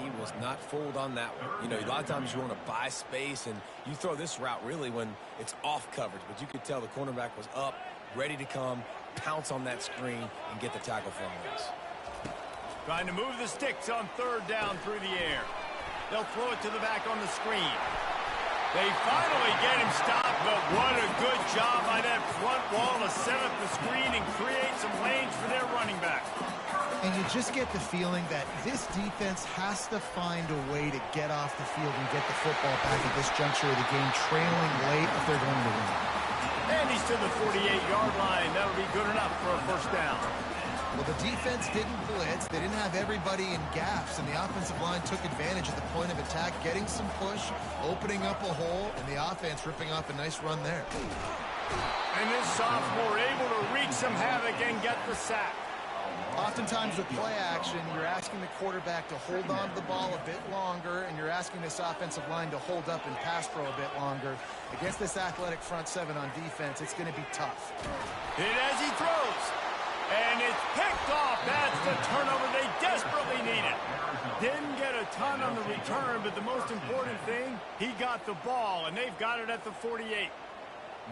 He was not fooled on that one. You know, a lot of times you want to buy space, and you throw this route really when it's off coverage. But you could tell the cornerback was up, ready to come, pounce on that screen, and get the tackle for him. Trying to move the sticks on third down through the air. They'll throw it to the back on the screen. They finally get him stopped, but what a good job by that front wall to set up the screen and create some lanes for their running back. And you just get the feeling that this defense has to find a way to get off the field and get the football back at this juncture of the game, trailing late if they're going to win. And he's to the 48-yard line. That'll be good enough for a first down. Well, the defense didn't blitz. They didn't have everybody in gaps, and the offensive line took advantage at the point of attack, getting some push, opening up a hole, and the offense ripping off a nice run there. And this sophomore able to wreak some havoc and get the sack. Oftentimes with play action, you're asking the quarterback to hold on to the ball a bit longer, and you're asking this offensive line to hold up and pass pro a bit longer. Against this athletic front seven on defense, it's going to be tough. Hit as he throws. And it's picked off. That's the turnover they desperately needed. Didn't get a ton on the return, but the most important thing, he got the ball, and they've got it at the 48.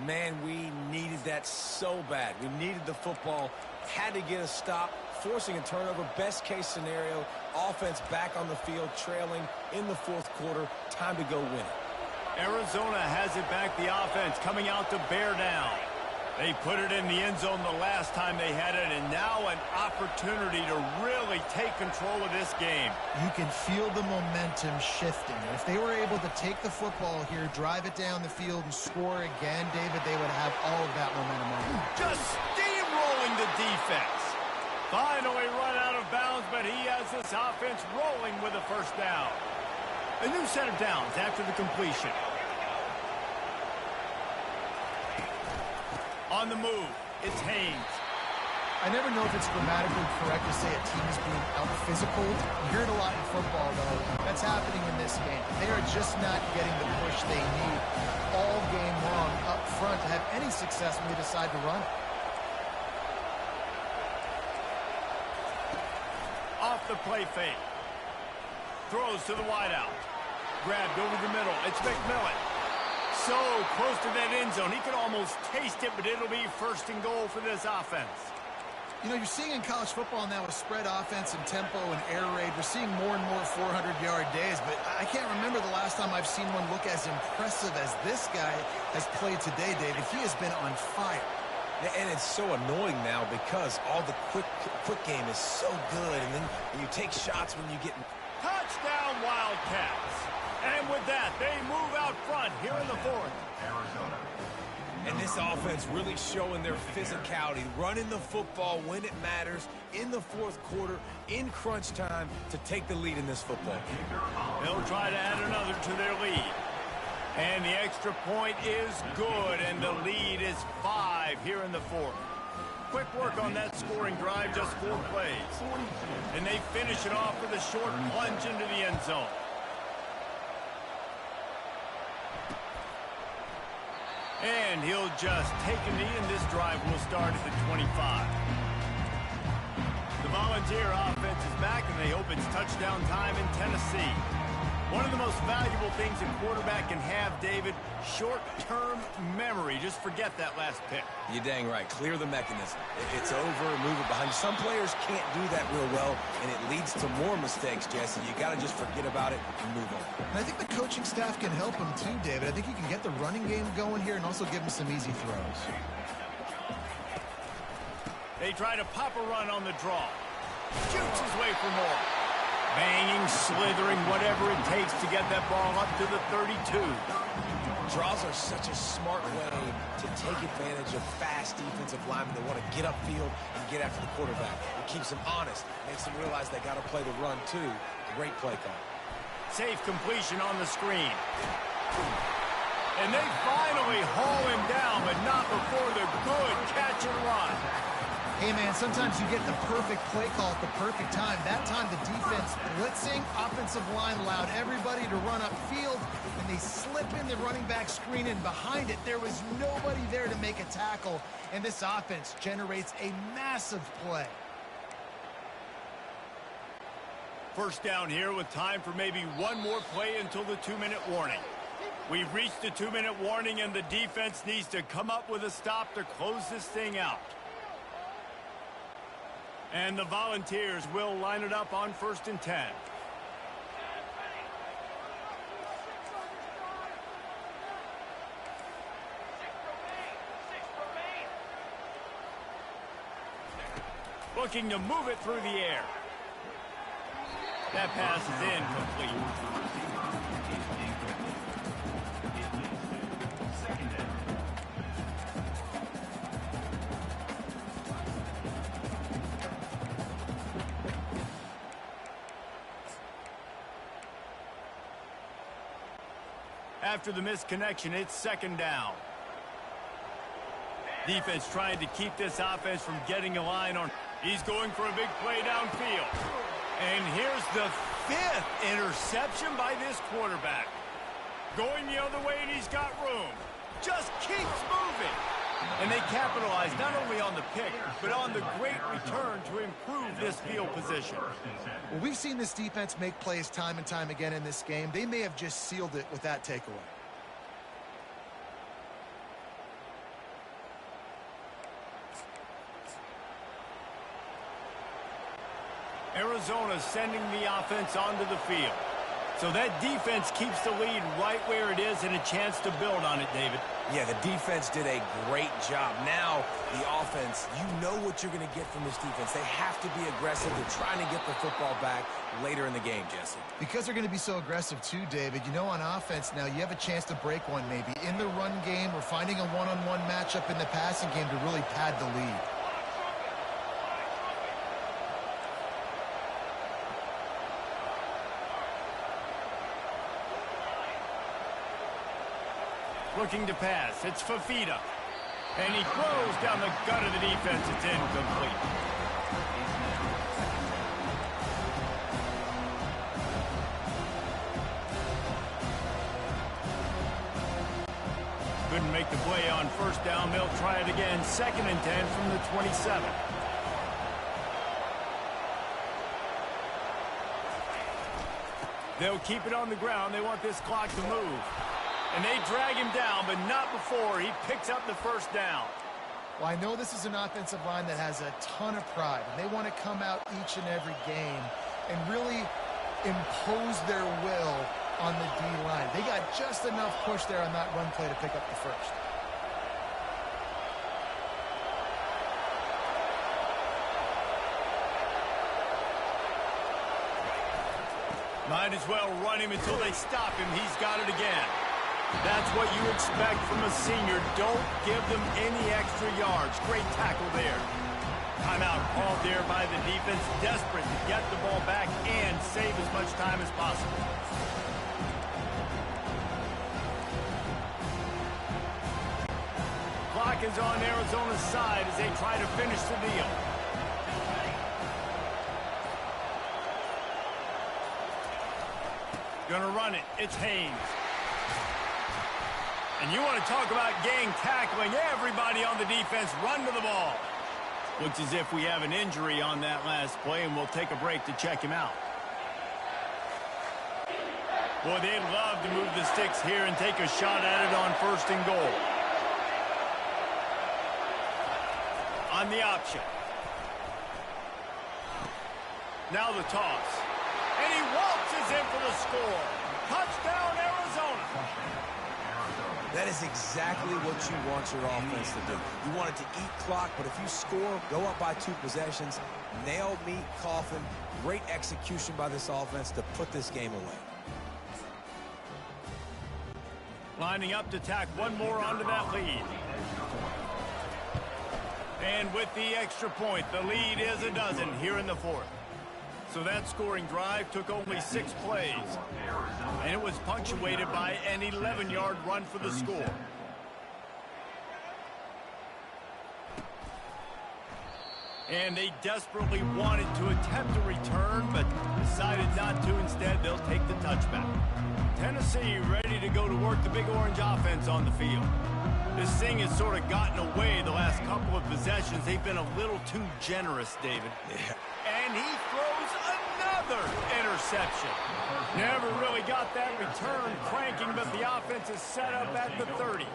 Man, we needed that so bad. We needed the football, had to get a stop, forcing a turnover. Best case scenario, offense back on the field, trailing in the fourth quarter. Time to go win it. Arizona has it back, the offense coming out to bear down. They put it in the end zone the last time they had it, and now an opportunity to really take control of this game. You can feel the momentum shifting. And if they were able to take the football here, drive it down the field, and score again, David, they would have all of that momentum on them. Just steamrolling the defense. Finally run out of bounds, but he has this offense rolling with a first down. A new set of downs after the completion. On the move, it's Haynes. I never know if it's grammatically correct to say a team is being out-physical. You hear it a lot in football, though. That's happening in this game. They are just not getting the push they need all game long up front to have any success when they decide to run. the play fake. Throws to the wideout. Grabbed over the middle. It's McMillan. So close to that end zone. He could almost taste it, but it'll be first and goal for this offense. You know, you're seeing in college football now with spread offense and tempo and air raid, we're seeing more and more 400-yard days, but I can't remember the last time I've seen one look as impressive as this guy has played today, David. He has been on fire. And it's so annoying now because all the quick game is so good, and then you take shots when you get... Touchdown, Wildcats. And with that, they move out front here in the fourth. And this offense really showing their physicality, running the football when it matters, in the fourth quarter, in crunch time, to take the lead in this football game. They'll try to add another to their lead. And the extra point is good, and the lead is 5 here in the fourth. Quick work on that scoring drive, just 4 plays. And they finish it off with a short plunge into the end zone. And he'll just take a knee, and this drive will start at the 25. The Volunteer offense is back, and they hope it's touchdown time in Tennessee. One of the most valuable things a quarterback can have, David, short-term memory. Just forget that last pick. You're dang right. Clear the mechanism. It's over, move it behind. Some players can't do that real well, and it leads to more mistakes, Jesse. You got to just forget about it and move on. And I think the coaching staff can help him too, David. I think he can get the running game going here and also give him some easy throws. They try to pop a run on the draw. Shoots his way for more. Banging, slithering, whatever it takes to get that ball up to the 32. Draws are such a smart way to take advantage of fast defensive linemen that want to get upfield and get after the quarterback. It keeps them honest, makes them realize they got to play the run too. Great play call. Safe completion on the screen. And they finally haul him down, but not before the good catch and run. Hey, man, sometimes you get the perfect play call at the perfect time. That time the defense blitzing, offensive line allowed everybody to run upfield, and they slip in the running back screen, and behind it, there was nobody there to make a tackle, and this offense generates a massive play. First down here with time for maybe one more play until the 2-minute warning. We've reached the 2-minute warning, and the defense needs to come up with a stop to close this thing out. And the Volunteers will line it up on 1st and 10. Looking to move it through the air. That pass is incomplete. After the misconnection, it's 2nd down. Defense trying to keep this offense from getting a line on. He's going for a big play downfield. And here's the 5th interception by this quarterback. Going the other way, and he's got room. Just keeps moving. And they capitalize not only on the pick, but on the great return to improve this field position. Well, we've seen this defense make plays time and time again in this game. They may have just sealed it with that takeaway. Arizona sending the offense onto the field. So that defense keeps the lead right where it is and a chance to build on it, David. Yeah, the defense did a great job. Now, the offense, you know what you're going to get from this defense. They have to be aggressive. They're trying to get the football back later in the game, Jesse. Because they're going to be so aggressive too, David, you know, on offense now, you have a chance to break one maybe. In the run game, we're finding a one-on-one matchup in the passing game to really pad the lead. Looking to pass. It's Fafita. And he throws down the gut of the defense. It's incomplete. Couldn't make the play on 1st down. They'll try it again. 2nd and 10 from the 27. They'll keep it on the ground. They want this clock to move. And they drag him down, but not before he picks up the first down. Well, I know this is an offensive line that has a ton of pride, and they want to come out each and every game and really impose their will on the D-line. They got just enough push there on that run play to pick up the first. Might as well run him until they stop him. He's got it again. That's what you expect from a senior. Don't give them any extra yards. Great tackle there. Timeout called there by the defense. Desperate to get the ball back and save as much time as possible. Clock is on Arizona's side as they try to finish the deal. Gonna run it. It's Haynes. And you want to talk about gang tackling. Everybody on the defense run to the ball. Looks as if we have an injury on that last play, and we'll take a break to check him out. Boy, they'd love to move the sticks here and take a shot at it on 1st and goal. On the option. Now the toss. And he waltzes in for the score. Touchdown, Arizona. That is exactly what you want your offense to do. You want it to eat clock, but if you score, go up by 2 possessions, nail, meet, coffin. Great execution by this offense to put this game away. Lining up to tack one more onto that lead. And with the extra point, the lead is a dozen here in the 4th. So that scoring drive took only 6 plays. And it was punctuated by an 11-yard run for the score. And they desperately wanted to attempt a return, but decided not to. Instead, they'll take the touchback. Tennessee ready to go to work the Big Orange offense on the field. This thing has sort of gotten away the last couple of possessions. They've been a little too generous, David. Yeah. And he throws another interception. Never really got that return cranking, but the offense is set up at the 30.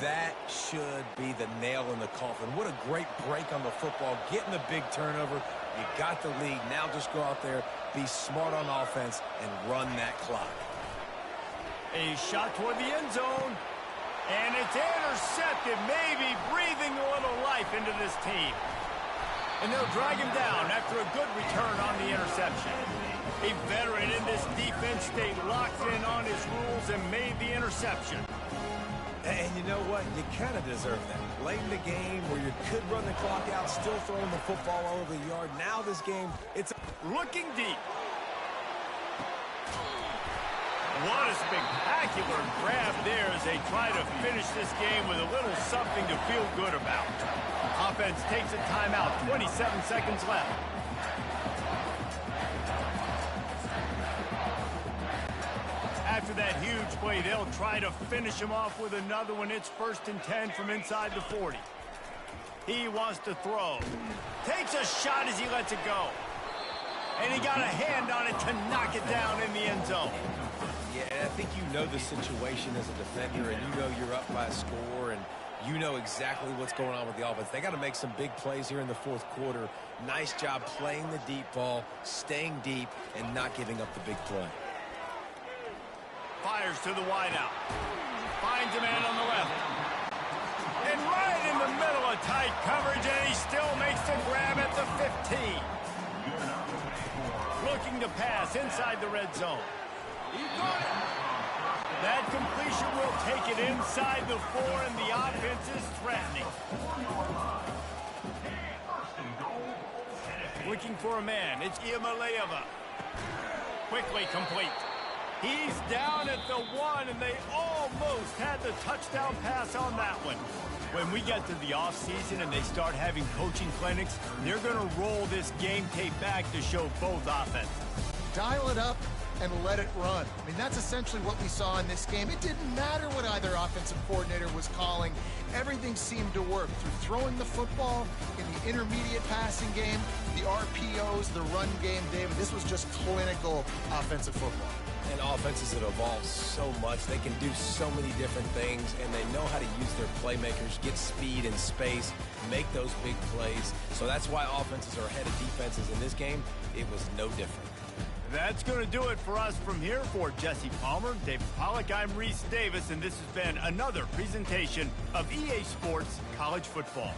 That should be the nail in the coffin. What a great break on the football. Getting the big turnover. You got the lead. Now just go out there, be smart on offense, and run that clock. A shot toward the end zone. And it's intercepted, maybe breathing a little life into this team. And they'll drag him down after a good return on the interception. A veteran in this defense stayed locked in on his rules and made the interception. And you know what? You kind of deserve that. Late in the game where you could run the clock out, still throwing the football all over the yard. Now this game, it's looking deep. What a spectacular grab there as they try to finish this game with a little something to feel good about. Offense takes a timeout, 27 seconds left. After that huge play, they'll try to finish him off with another one. It's 1st and 10 from inside the 40. He wants to throw. Takes a shot as he lets it go. And he got a hand on it to knock it down in the end zone. Yeah, I think you know the situation as a defender, and you know you're up by a score, and you know exactly what's going on with the offense. They got to make some big plays here in the 4th quarter. Nice job playing the deep ball, staying deep, and not giving up the big play. Fires to the wideout. Finds a man on the left. And right in the middle of tight coverage, and he still makes the grab at the 15. Looking to pass inside the red zone. He got it. That completion will take it inside the 4, and the offense is threatening. Looking for a man. It's Iamaleava. Quickly complete. He's down at the 1, and they almost had the touchdown pass on that one. When we get to the offseason and they start having coaching clinics, they're going to roll this game tape back to show both offenses. Dial it up and let it run. I mean, that's essentially what we saw in this game. It didn't matter what either offensive coordinator was calling. Everything seemed to work through throwing the football, in the intermediate passing game, the RPOs, the run game, David. This was just clinical offensive football. And offenses that evolve so much. They can do so many different things, and they know how to use their playmakers, get speed and space, make those big plays. So that's why offenses are ahead of defenses in this game. It was no different. That's going to do it for us from here. For Jesse Palmer, David Pollack, I'm Reese Davis, and this has been another presentation of EA Sports College Football.